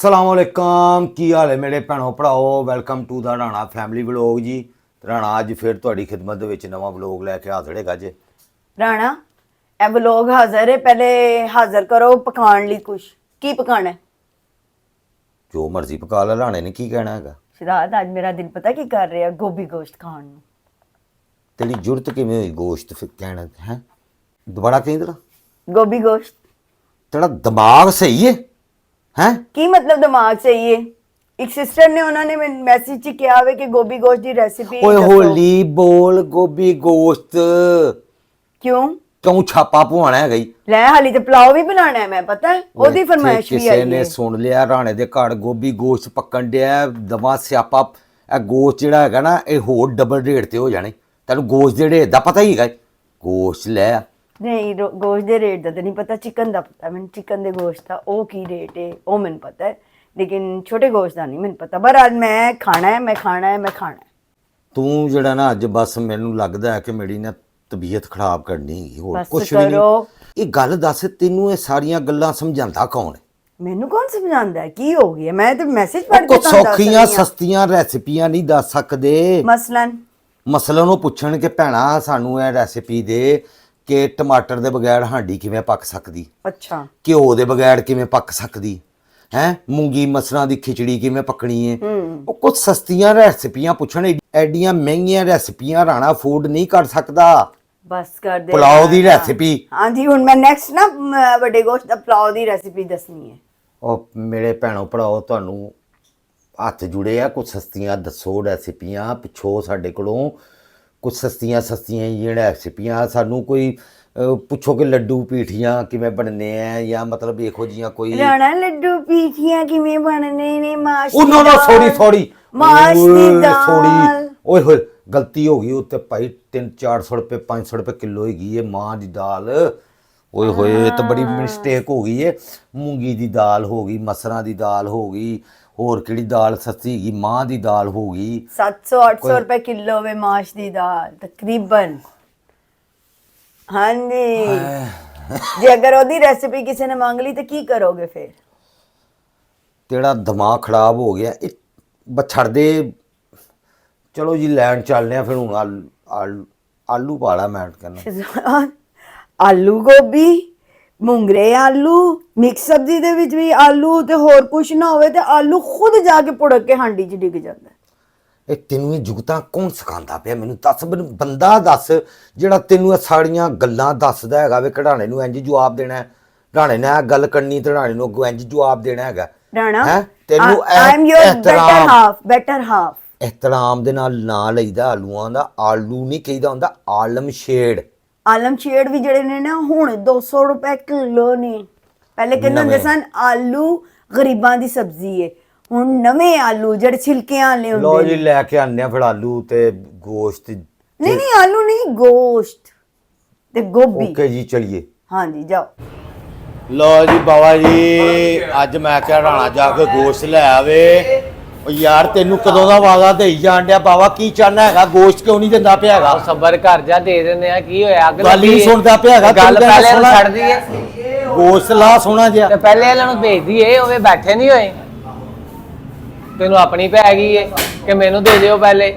ਸਲਾਮੁਅਲੈਕਮ ਕੀ ਹਾਲ ਹੈ ਮੇਰੇ ਭੈਣੋ ਭਰਾਓ। Welcome to the Rana family vlog ji. Rana ਅੱਜ ਫਿਰ ਤੁਹਾਡੀ ਖਿਦਮਤ ਦੇ ਵਿੱਚ ਨਵਾਂ ਵਲੋਗ ਲੈ ਕੇ ਹਾਜ਼ਰ ਜੇ। ਰਾਣਾ ਇਹ ਵਲੋਗ ਹਾਜ਼ਰ ਹੈ। ਪਹਿਲੇ ਹਾਜ਼ਰ ਕਰੋ ਪਕਾਉਣ ਲਈ ਕੁਛ। ਕੀ ਪਕਾਣਾ? ਜੋ ਮਰਜ਼ੀ ਪਕਾ ਲੈ, ਰਾਣੇ ਨੇ ਕੀ ਕਹਿਣਾ ਹੈਗਾ। ਸ਼ਰਾਦ ਅੱਜ ਮੇਰਾ ਦਿਲ ਪਤਾ ਕੀ ਕਰ ਰਿਹਾ, ਗੋਭੀ ਗੋਸ਼ਤ ਖਾਣ ਨੂੰ। ਤੇਰੀ ਜੁਰਤ ਕਿਵੇਂ ਹੋਈ ਗੋਸ਼ਤ ਫਿਰ ਕਹਿਣਾ ਹੈ? ਦੁਬਾਰਾ ਕਹੀਂ ਤੇਰਾ ਗੋਭੀ ਗੋਸ਼ਤ। ਤੇਰਾ ਦਿਮਾਗ ਸਹੀ ਹੈ ਹੈ? ਕੀ ਮਤਲਬ ਦਿਮਾਗ ਸਹੀ ਹੈ? ਇੱਕ ਸਿਸਟਰ ਨੇ ਉਹਨਾਂ ਨੇ ਮੈਸੇਜ 'ਚ ਕਿਹਾ ਵੇ ਕਿ ਗੋਭੀ ਗੋਸ਼ਤ ਦੀ ਰੈਸਿਪੀ ਓਏ ਹੋਲੀ ਬੋਲ ਗੋਭੀ ਗੋਸ਼ਤ ਕਿਉਂ ਛਾਪਾ ਪਵਾਣਾ ਹੈਗਾ ਈ? ਲੈ ਹਾਲੀ ਤੇ ਪਲਾਓ ਵੀ ਬਣਾਣਾ ਹੈ, ਮੈਂ ਪਤਾ ਉਹਦੀ ਫਰਮਾਇਸ਼ ਵੀ ਆਈ ਕਿਸੇ ਨੇ ਸੁਣ ਲਿਆ ਰਾਣੇ ਦੇ ਘਰ ਗੋਭੀ ਗੋਸ਼ਤ ਪੱਕਣ ਡਿਆ ਦਵਾ ਸਿਆਪਾ। ਇਹ ਗੋਸ਼ਤ ਜਿਹੜਾ ਹੈਗਾ ਨਾ ਇਹ ਹੋਰ ਡਬਲ ਰੇਟ ਤੇ ਹੋ ਜਾਣੇ। ਤੈਨੂੰ ਗੋਸ਼ਤ ਦੇ ਰੇਟ ਦਾ ਪਤਾ ਹੀ ਹੈਗਾ। ਗੋਸ਼ਤ ਲੈ ਆ। ਨਹੀਂ ਗੋਸ਼ਤ ਦੇ ਰੇਟ ਦਾ ਤਾਂ ਨਹੀਂ ਪਤਾ, ਚਿਕਨ ਦਾ ਪਤਾ ਮੈਨੂੰ। ਚਿਕਨ ਦੇ ਗੋਸ਼ਤ ਦਾ ਉਹ ਕੀ ਰੇਟ ਹੈ ਉਹ ਮੈਨੂੰ ਪਤਾ ਹੈ, ਲੇਕਿਨ ਛੋਟੇ ਗੋਸ਼ਤ ਦਾ ਨਹੀਂ ਮੈਨੂੰ ਪਤਾ। ਪਰ ਅੱਜ ਮੈਂ ਖਾਣਾ ਹੈ। ਤੂੰ ਜਿਹੜਾ ਨਾ ਅੱਜ ਬਸ ਮੈਨੂੰ ਲੱਗਦਾ ਹੈ ਕਿ ਮੇਰੀ ਨਾ ਤਬੀਅਤ ਖਰਾਬ ਕਰਨੀ ਹੈਗੀ, ਹੋਰ ਕੁਛ ਵੀ ਨਹੀਂ। ਇਹ ਗੱਲ ਦੱਸ, ਤੈਨੂੰ ਇਹ ਸਾਰੀਆਂ ਗੱਲਾਂ ਸਮਝਾਉਂਦਾ ਕੌਣ ਹੈ? ਮੈਨੂੰ ਕੌਣ ਸਮਝਾਉਂਦਾ ਹੈ? ਕੀ ਹੋ ਗਿਆ? ਮੈਂ ਤਾਂ ਮੈਸੇਜ ਪੜ੍ਹ ਕੇ ਤੁਹਾਨੂੰ ਸੌਖੀਆਂ ਸਸਤੀਆਂ ਰੈਸਿਪੀਆਂ ਨਹੀਂ ਦੱਸ ਸਕਦੇ। ਮਸਲਨ ਉਹ ਪੁੱਛਣ ਕਿ ਭੈਣਾ ਸਾਨੂੰ ਇਹ ਰੈਸਿਪੀ ਦੇ ਕਿ ਟਮਾਟਰ ਦੇ ਬਗੈਰ ਹਾਂਡੀ ਕਿਵੇਂ ਪੱਕ ਸਕਦੀ, ਅੱਛਾ ਘਿਓ ਦੇ ਬਗੈਰ ਕਿਵੇਂ ਪੱਕ ਸਕਦੀ ਹੈ, ਮੂੰਗੀ ਮਸਰਾਂ ਦੀ ਖਿਚੜੀ ਕਿਵੇਂ ਪੱਕਣੀ ਹੈ। ਉਹ ਕੁਝ ਸਸਤੀਆਂ ਰੈਸਿਪੀਆਂ ਪੁੱਛਣ। ਐਡੀਆਂ ਮਹਿੰਗੀਆਂ ਰੈਸਿਪੀਆਂ ਰਾਣਾ ਫੂਡ ਨਹੀਂ ਕਰ ਸਕਦਾ। ਬਸ ਕਰ ਦੇ ਪੁਲਾਓ ਦੀ ਰੈਸਿਪੀ। ਹਾਂਜੀ ਹੁਣ ਮੈਂ ਨੈਕਸਟ ਨਾ ਵੱਡੇ ਗੋਸ਼ਤ ਦਾ ਪੁਲਾਓ ਦੀ ਰੈਸਿਪੀ ਦੱਸਣੀ ਹੈ। ਉਹ ਮੇਰੇ ਭੈਣੋ ਭਰਾਓ ਤੁਹਾਨੂੰ ਹੱਥ ਜੁੜੇ ਆ, ਕੁਝ ਸਸਤੀਆਂ ਦੱਸੋ ਰੈਸਿਪੀਆਂ ਪਿੱਛੋਂ ਸਾਡੇ ਕੋਲੋਂ। ਕੁਝ ਸਸਤੀਆਂ ਜਿਹੜੀਆਂ ਰੈਸਿਪੀਆਂ ਸਾਨੂੰ ਕੋਈ ਪੁੱਛੋ ਕਿ ਲੱਡੂ ਪੀਠੀਆਂ ਕਿਵੇਂ ਬਣਨੇ ਆ, ਜਾਂ ਮਤਲਬ ਇਹੋ ਜੀਆਂ ਕੋਈ। ਰਾਣਾ ਲੱਡੂ ਪੀਠੀਆਂ ਕਿਵੇਂ ਬਣਨੇ ਨੇ? ਮਾਸ਼ ਉਹਨਾਂ ਦਾ ਸੌਰੀ ਮਾਸ਼ ਦੀ ਦਾਲ। ਓਏ ਹੋਏ ਗਲਤੀ ਹੋ ਗਈ ਉੱਤੇ ਭਾਈ। 300-400 ਰੁਪਏ 500 ਰੁਪਏ ਕਿਲੋ ਹੈਗੀ ਹੈ ਮਾਂ ਦੀ ਦਾਲ। ਓਏ ਹੋਏ ਇਹ ਤਾਂ ਬੜੀ ਮਿਸਟੇਕ ਹੋ ਗਈ ਹੈ। ਮੂੰਗੀ ਦੀ ਦਾਲ ਹੋ ਗਈ, ਮਸਰਾਂ ਦੀ ਦਾਲ ਹੋ ਗਈ, ਹੋਰ ਕਿਹੜੀ ਦਾਲ ਸਸਤੀ ਹੈਗੀ? ਮਾਂ ਦੀ ਦਾਲ ਹੋ ਗਈ। 700-800 ਰੁਪਏ ਕਿਲੋ ਵੇ ਮਾਸ਼ ਦੀ ਦਾਲ ਤਕਰੀਬਨ। ਹਾਂਜੀ ਜੇ ਅਗਰ ਉਹਦੀ ਰੈਸਿਪੀ ਕਿਸੇ ਨੇ ਮੰਗ ਲਈ ਤਾਂ ਕੀ ਕਰੋਗੇ ਫਿਰ? ਤੇਰਾ ਦਿਮਾਗ ਖਰਾਬ ਹੋ ਗਿਆ। ਇਹ ਛੱਡ ਦੇ, ਚਲੋ ਜੀ ਲੈਣ ਚੱਲਦੇ ਆ ਫਿਰ। ਹੁਣ ਆਲੂ ਪਾਲਾ ਮੈਂ ਕਹਿੰਦਾ। ਆਲੂ ਗੋਭੀ ਮੂੰਗਰੇ ਆਲੂ ਮਿਕਸ ਸਬਜ਼ੀ ਦੇ ਵਿੱਚ ਵੀ ਆਲੂ ਤੇ ਹੋਰ ਕੁਝ ਨਾ ਹੋਵੇ ਤੇ ਆਲੂ ਖੁਦ ਜਾ ਕੇ ਪੁੜਕ ਕੇ ਹਾਂਡੀ 'ਚ ਡਿੱਗ ਜਾਂਦਾ। ਇਹ ਤੈਨੂੰ ਇਹ ਜੁਗਤਾਂ ਕੌਣ ਸਿਖਾਉਂਦਾ ਪਿਆ? ਮੈਨੂੰ ਦੱਸ, ਮੈਨੂੰ ਬੰਦਾ ਦੱਸ ਜਿਹੜਾ ਤੈਨੂੰ ਇਹ ਸਾਰੀਆਂ ਗੱਲਾਂ ਦੱਸਦਾ ਹੈਗਾ ਵੇ। ਰਾਣੇ ਨੂੰ ਇੰਜ ਜਵਾਬ ਦੇਣਾ, ਰਾਣੇ ਨੇ ਇਹ ਗੱਲ ਕਰਨੀ ਤੇ ਰਾਣੇ ਨੂੰ ਅੱਗੋਂ ਇੰਜ ਜਵਾਬ ਦੇਣਾ ਹੈਗਾ। ਰਾਣਾ ਤੈਨੂੰ ਬੈਟਰ ਹਾਫ ਇਹਤਰਾਮ ਦੇ ਨਾਲ ਨਾਂ ਲਈਦਾ ਆਲੂਆਂ ਦਾ। ਆਲੂ ਨਹੀਂ ਕਹੀਦਾ ਹੁੰਦਾ ਆਲਮਸ਼ੇੜ। ਆਲਮਸ਼ੇੜ ਵੀ ਜਿਹੜੇ ਨੇ ਨਾ ਹੁਣ 200 ਰੁਪਏ ਕਿਲੋ ਨੇ। ਪਹਿਲੇ ਕਹਿੰਦੇ ਹੁੰਦੇ ਸਨ ਆਲੂ ਗਰੀਬਾਂ ਦੀ ਸਬਜ਼ੀ ਹੈ। ਹੁਣ ਨਵੇਂ ਆਲੂ ਜਿਹੜੇ ਛਿਲਕਿਆਂ ਵਾਲੇ ਹੁੰਦੇ। ਲੋ ਜੀ ਲੈ ਕੇ ਆਉਂਦੇ ਆ ਫਿਰ ਆਲੂ ਤੇ ਗੋਸ਼ਤ। ਨਹੀਂ ਆਲੂ ਨਹੀਂ, ਗੋਸ਼ਤ ਤੇ ਗੋਭੀ। ਓਕੇ ਜੀ ਚਲਿਏ। ਹਾਂਜੀ ਜਾਓ। ਲੋ ਜੀ ਬਾਬਾ ਜੀ ਅੱਜ ਮੈਂ ਕਿਹਾ ਰਾਣਾ ਜਾ ਕੇ ਗੋਸ਼ਤ ਲੈ ਆਵੇ। ਉਹ ਯਾਰ ਤੈਨੂੰ ਕਦੋਂ ਦਾ ਵਾਦਾ ਦੇਈ ਜਾਣ ਡਿਆ ਬਾਬਾ, ਕੀ ਚਾਹਨਾ ਹੈਗਾ? ਗੋਸ਼ਤ ਕਿਉਂ ਨਹੀਂ ਦਿੰਦਾ ਪਿਆ ਹੈਗਾ? ਸਬਰ ਕਰ ਜਾ, ਦੇ ਦਿੰਦੇ ਆ। ਕੀ ਹੋਇਆ? ਗੱਲ ਨਹੀਂ ਸੁਣਦਾ ਪਿਆ ਹੈਗਾ। ਗੱਲ ਪਹਿਲੇ ਨੂੰ ਛੱਡ ਦਈਏ। ਗੋਸ਼ਤ ਲਾ ਸੋਹਣਾ ਜਿਹਾ ਤੇ ਪਹਿਲੇ ਇਹਨਾਂ ਨੂੰ ਭੇਜ ਦਈਏ, ਉਹ ਬੈਠੇ ਨਹੀਂ ਹੋਏ। ਤੈਨੂੰ ਆਪਣੀ ਪੈ ਗਈ ਏ ਕਿ ਮੈਨੂੰ ਦੇ ਦਿਓ ਪਹਿਲੇ।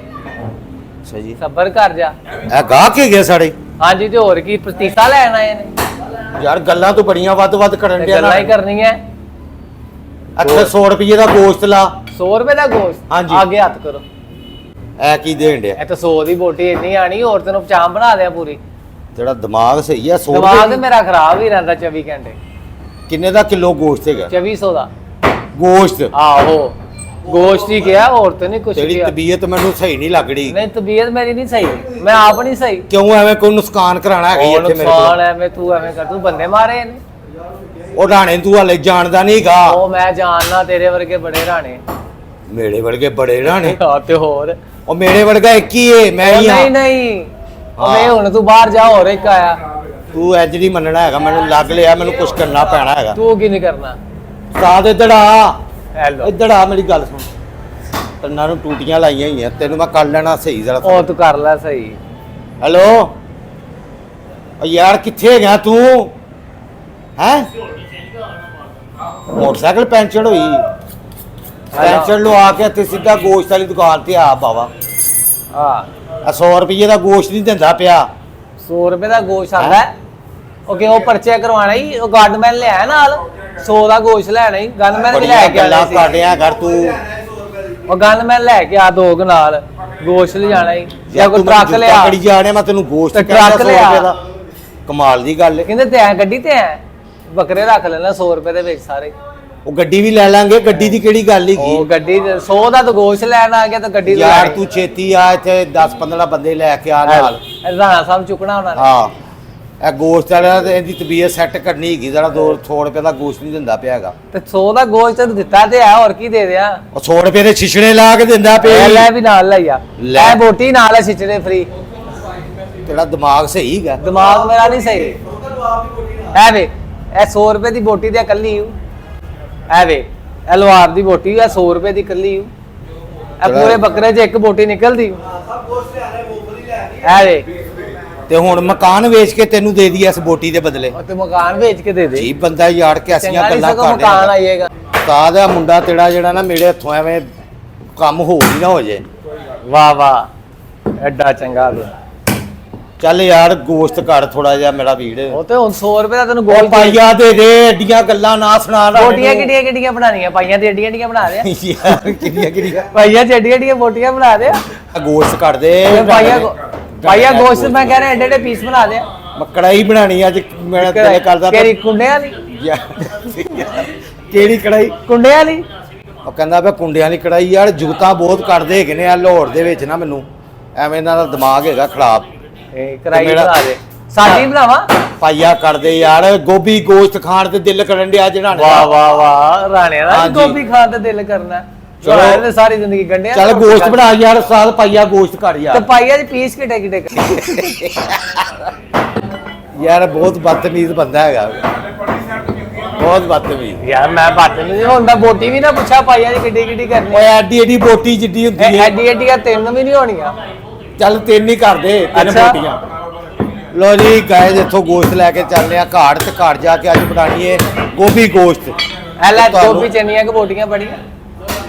ਸਹੀ ਸਬਰ ਕਰ ਜਾ। ਇਹ ਗਾਹ ਕੇ ਗਏ ਸਾਡੇ। ਹਾਂਜੀ ਤੇ ਹੋਰ ਕੀ ਪ੍ਰਤੀਸਾ ਲੈਣ ਆਏ ਨੇ? ਯਾਰ ਗੱਲਾਂ ਤੋਂ ਬੜੀਆਂ ਵੱਧ ਕਰਨ ਡਿਆ। ਗੱਲਾਂ ਹੀ ਕਰਨੀਆਂ। ਅੱਛਾ 100 ਰੁਪਏ ਦਾ ਗੋਸ਼ਤ ਲਾ। 100 ਰੁਪਏ ਦਾ ਗੋਸ਼ਤ? ਹਾਂਜੀ। ਅੱਗੇ ਹੱਥ ਕਰੋ। ਐ ਕੀ ਦੇਣ ਡਿਆ? ਇਹ ਤਾਂ 100 ਦੀ ਬੋਟੀ ਇੰਨੀ ਆਣੀ, ਹੋਰ ਤੈਨੂੰ ਪਛਾਣ ਬਣਾ ਦਿਆ ਪੂਰੀ। ਜਿਹੜਾ ਦਿਮਾਗ ਸਹੀ ਆ 100 ਦਿਮਾਗ ਤੇ ਮੇਰਾ ਖਰਾਬ ਹੀ ਰਹਿੰਦਾ 24 ਘੰਟੇ। ਕਿੰਨੇ ਦਾ ਕਿਲੋ ਗੋਸ਼ਤ ਹੈਗਾ? 2400 ਦਾ ਗੋਸ਼ਤ। ਆਹੋ ਗੋਸ਼ਤ ਹੀ ਕਿਹਾ, ਹੋਰ ਤੇ ਨਹੀਂ ਕੁਝ ਤੇਰੀ ਕਿਹਾ। ਤਬੀਅਤ ਮੈਨੂੰ ਸਹੀ ਨਹੀਂ ਲੱਗਦੀ। ਨਹੀਂ ਤਬੀਅਤ ਮੇਰੀ ਨਹੀਂ ਸਹੀ, ਮੈਂ ਆਪ ਨਹੀਂ ਸਹੀ। ਕਿਉਂ ਐਵੇਂ ਕੋਈ ਨੁਕਸਾਨ ਕਰਾਣਾ ਹੈਗਾ ਇੱਥੇ ਮੇਰੇ ਨੁਕਸਾਨ ਐਵੇਂ ਤੂੰ ਐਵੇਂ ਕਰ, ਤੂੰ ਬੰਦੇ ਮਾਰੇ ਨੇ। ਉਹ ਰਾਣੇ ਤੂੰ ਹਲੇ ਜਾਣਦਾ ਨਹੀਂਗਾ। ਉਹ ਮੈਂ ਜਾਣਨਾ, ਤੇਰੇ ਵਰਗੇ ਬੜੇ ਰਾਣੇ। ਮੇਰੇ ਵਰਗੇ ਬੜੇ ਰਾਣੇ? ਹਾਂ ਤੇ ਹੋਰ। ਉਹ ਮੇਰੇ ਵਰਗਾ ਇੱਕ ਹੀ ਏ, ਮੈਂ ਹੀ ਨਹੀਂ ਨਹੀਂ ਉਹ ਹੁਣ ਤੂੰ ਬਾਹਰ ਜਾ, ਹੋਰ ਇੱਕ ਆਇਆ। ਤੂੰ ਇੰਜ ਨਹੀਂ ਮੰਨਣਾ ਹੈਗਾ, ਮੈਨੂੰ ਲੱਗ ਲਿਆ ਮੈਨੂੰ ਕੁਝ ਕਰਨਾ ਪੈਣਾ ਹੈਗਾ। ਤੂੰ ਕੀ ਨਹੀਂ ਕਰਨਾ? ਸਾਦ ਇੱਧਰ ਆ, ਹੈਲੋ ਇੱਧਰ ਆ, ਮੇਰੀ ਗੱਲ ਸੁਣ। ਕੰਨਾਂ ਨੂੰ ਟੂਟੀਆਂ ਲਾਈਆਂ ਹੋਈਆਂ, ਤੈਨੂੰ ਮੈਂ ਕਰ ਲੈਣਾ ਸਹੀ ਜ਼ਰਾ। ਉਹ ਤੂੰ ਕਰ ਲੈ ਸਹੀ। ਹੈਲੋ ਓ ਯਾਰ ਕਿੱਥੇ ਗਿਆ ਤੂੰ? ਹੈ ਮੋਟਰਸਾਈਕਲ ਪੈਂਚਰ ਹੋਈ। ਟੈਨਸ਼ਨ ਲਵਾ ਕੇ ਇੱਥੇ ਸਿੱਧਾ ਗੋਸ਼ਤ ਵਾਲੀ ਦੁਕਾਨ ਤੇ ਆ ਬਾਵਾ ਹਾਂ ਆ 100 ਰੁਪਏ ਦਾ ਗੋਸ਼ਤ ਨਹੀਂ ਦਿੰਦਾ ਪਿਆ 100 ਰੁਪਏ ਦਾ ਗੋਸ਼ ਆਉਂਦਾ ਹੈ। ਓਕੇ ਉਹ ਪਰਚੇ ਕਰਵਾਣਾ ਹੀ ਉਹ ਗਨਮੈਨ ਲਿਆ ਨਾਲ 100 ਦਾ ਗੋਸ਼ ਲੈਣਾ ਹੀ ਗਨਮੈਨ ਵੀ ਲੈ ਕੇ ਆਣਾ ਗੱਲਾਂ ਸੀ ਕਾਟਿਆ ਕਰ ਤੂੰ ਉਹ ਗਨਮੈਨ ਲੈ ਕੇ ਆ ਦੋ ਕੁ ਨਾਲ ਗੋਸ਼ ਲਿਜਾਣਾ ਹੀ ਜਾਂ ਕੋਈ ਟਰੱਕ ਲਿਆ ਕੜੀ ਜਾਣਿਆ ਮੈਂ ਤੈਨੂੰ ਗੋਸ਼ਤ ਤੇ ਕਹਿੰਦਾ ਟਰੱਕ 100 ਲਿਆ। ਰੁਪਏ ਦਾ ਕਮਾਲ ਦੀ ਗੱਲ ਹੈ ਕਹਿੰਦੇ ਤੇ ਐ ਗੱਡੀ ਤੇ ਐ ਬੱਕਰੇ ਰੱਖ ਲੈਣਾ 100 ਰੁਪਏ ਦੇ ਵਿੱਚ ਸਾਰੇ ਉਹ ਗੱਡੀ ਵੀ ਲੈ ਲਾਂਗੇ ਗੱਡੀ ਦੀ ਕਿਹੜੀ ਗੱਲ ਹੈਗੀ ਉਹ ਗੱਡੀ 100 ਦਾ ਤਾਂ ਗੋਸ਼ ਲੈਣ ਆ ਗਿਆ ਤਾਂ ਗੱਡੀ ਯਾਰ ਤੂੰ ਛੇਤੀ ਆ ਇੱਥੇ 10-15 ਬੰਦੇ ਲੈ ਕੇ ਆ ਨਾਲ ਰਾਣਾ ਸਾਹਿਬ ਚੁੱਕਣਾ ਉਹਨਾਂ ਨੇ ਹਾਂ ਇਹ ਗੋਸ਼ਤ ਵਾਲਾ ਤੇ ਇਹਦੀ ਤਬੀਅਤ ਸੈੱਟ ਕਰਨੀ ਹੈਗੀ ਜਿਹੜਾ 200 ਰੁਪਏ ਦਾ ਗੋਸ਼ਤ ਨਹੀਂ ਦਿੰਦਾ ਪਿਆ ਹੈਗਾ ਤੇ 100 ਦਾ ਗੋਸ਼ ਤੈਨੂੰ ਦਿੱਤਾ ਤੇ ਆ ਹੋਰ ਕੀ ਦੇ ਦਿਆਂ ਉਹ 100 ਰੁਪਏ ਦੇ ਛਿਛੜੇ ਲਾ ਕੇ ਦਿੰਦਾ ਪਿਆ ਲੈ ਵੀ ਨਾਲ ਲਈਆ ਲੈ। ਲੈ ਬੋਟੀ ਨਾਲ ਹੈ ਸਿਚੜੇ ਫ੍ਰੀ ਤੇਰਾ ਦਿਮਾਗ ਸਹੀ ਹੈਗਾ ਦਿਮਾਗ ਮੇਰਾ ਨਹੀਂ ਸਹੀ ਐ ਵੇ ਇਹ 100 ਰੁਪਏ ਦੀ ਬੋਟੀ ਤੇ ਇਕੱਲੀ ਹੂੰ ਐ ਵੇ ਇਹ ਲਵਾਰ ਦੀ ਬੋਟੀ ਆ 100 ਰੁਪਏ ਦੀ ਇਕੱਲੀ ਹੂੰ ਇਹ ਪੂਰੇ ਬੱਕਰੇ 'ਚ ਇੱਕ ਬੋਟੀ ਨਿਕਲਦੀ ਐ ਵੇ ਤੇ ਹੁਣ ਮਕਾਨ ਵੇਚ ਕੇ ਤੈਨੂੰ ਦੇ ਦਈਏ ਇਸ ਬੋਟੀ ਦੇ ਬਦਲੇ ਉਹ ਤੇ ਮਕਾਨ ਵੇਚ ਕੇ ਦੇ ਦੇ ਜੀ ਬੰਦਾ ਯਾਰ ਕੈਸੀਆਂ ਚੰਗਾ ਨਹੀਂ ਗੱਲਾਂ ਸਗੋਂ ਕਰ ਮਕਾਨ ਰਿਹਾ ਆਈਏਗਾ ਉਸਤਾਦ ਆ ਮੁੰਡਾ ਤੇਰਾ ਜਿਹੜਾ ਨਾ ਮੇਰੇ ਹੱਥੋਂ ਐਵੇਂ ਕੰਮ ਹੋ ਹੀ ਨਾ ਹੋ ਜੇ ਵਾਹ ਵਾਹ ਐਡਾ ਚੰਗਾ ਵੇ ਚੱਲ ਯਾਰ ਗੋਸ਼ਤ ਕਰ ਥੋੜਾ ਜਿਹਾ ਮੇਰਾ ਵੀਰ ਉਹ ਤੇ ਹੁਣ 100 ਰੁਪਏ ਦਾ ਤੈਨੂੰ ਉਹ ਗੋਲ ਪਾਈਆ ਦੇ ਦੇ ਏਡੀਆਂ ਗੱਲਾਂ ਨਾ ਸੁਣਾ ਨਾ ਬੋਟੀਆਂ ਕਿੱਡੀਆਂ ਕਿੱਡੀਆਂ ਬਣਾਣੀਆਂ ਪਾਈਆਂ ਤੇ ਏਡੀਆਂ ਏਡੀਆਂ ਬਣਾ ਦੇ ਯਾਰ ਕਿੰਨੀਆਂ ਕਿੰਨੀਆਂ ਪਾਈਆਂ 'ਚ ਏਡੀਆਂ ਏਡੀਆਂ ਬੋਟੀਆਂ ਬਣਾ ਦੇ ਗੋਸ਼ਤ ਕੱਢ ਦੇ ਪਾਈਆ ਗੋਸ਼ਤ ਮੈਂ ਕਹਿ ਰਿਹਾ ਏਡੇ ਏਡੇ ਪੀਸ ਬਣਾ ਦੇ ਕੜਾਈ ਬਣਾਣੀ ਅੱਜ ਮੇਰਾ ਦਿਲ ਕਰਦਾ ਕਿਹੜੀ ਕੁੰਡਿਆਂ ਦੀ ਕਿਹੜੀ ਕੜਾਈ ਕੁੰਡਿਆਂ ਦੀ ਉਹ ਕਹਿੰਦਾ ਪਿਆ ਕੁੰਡਿਆਂ ਦੀ ਕੜਾਈ ਯਾਰ ਜੁਗਤਾਂ ਬਹੁਤ ਕੱਢਦੇ ਹੈਗੇ ਨੇ ਆ ਲਾਹੌਰ ਦੇ ਵਿੱਚ ਨਾ ਮੈਨੂੰ ਐਵੇਂ ਇਹਨਾਂ ਦਾ ਦਿਮਾਗ ਹੈਗਾ ਖਰਾਬ ਇਹ ਕਰਾਈ ਮੇਰਾ- ਬਣਾ ਦੇ ਸਾਡੀ ਬਣਾਵਾ ਪਾਈਆ ਕਰਦੇ ਯਾਰ ਗੋਭੀ ਗੋਸ਼ਤ ਖਾਣ ਤੇ ਦਿਲ ਕਰਨ ਡਿਆ ਜਿਹੜਾ ਵਾਹ ਵਾਹ ਵਾਹ ਰਾਣਿਆਂ ਦਾ ਹਾਂਜੀ। ਗੋਭੀ ਖਾਣ ਤੇ ਦਿਲ ਕਰਨਾ ਚਲੋ। ਚਲੋ ਤੇ ਸਾਰੀ ਜ਼ਿੰਦਗੀ ਗੰਢਿਆ ਚੱਲ ਗੋਸ਼ਤ ਬਣਾ ਯਾਰ ਸਾਲ ਪਾਈਆ ਗੋਸ਼ਤ ਕਰ ਤੇ ਯਾਰ ਪਾਈਆ ਦੀ ਪੀਸ ਕਿੱਡੇ ਕਿੱਡੇ ਯਾਰ ਬਹੁਤ ਬਦਤਮੀਜ਼ ਬੰਦਾ ਹੈਗਾ ਬਹੁਤ ਬਦਤਮੀਜ਼ ਯਾਰ ਮੈਂ ਬਾਤ ਨਹੀਂ ਹੁੰਦਾ ਬੋਟੀ ਵੀ ਨਾ ਪੁੱਛਾ ਪਾਈਆ ਦੀ ਕਿੱਡੀ ਕਿੱਡੀ ਕਰਨੀ ਓਏ ਐਡੀ ਐਡੀ ਬੋਟੀ ਜਿੱਡੀ ਹੁੰਦੀ ਹੈ ਐਡੀ ਐਡੀਆਂ ਤਿੰਨ ਵੀ ਨਹੀਂ ਹੋਣੀਆਂ ਚੱਲ ਤਿੰਨ ਹੀ ਕਰ ਦੇ ਤਿੰਨ ਅੱਛਾ। ਬੋਟੀਆਂ ਲੋ ਜੀ ਗਾਇਜ਼ ਇੱਥੋਂ ਗੋਸ਼ਤ ਲੈ ਕੇ ਚੱਲਦੇ ਆ ਘਾੜ ਤੇ ਘਾੜ ਜਾ ਕੇ ਅੱਜ ਬਣਾਣੀ ਹੈ ਗੋਭੀ ਗੋਸ਼ਤ ਐ ਲੈ ਤੁਹਾਨੂੰ- ਗੋਭੀ ਚੰਨੀਆਂ ਕਿ ਬੋਟੀਆਂ ਬੜੀਆਂ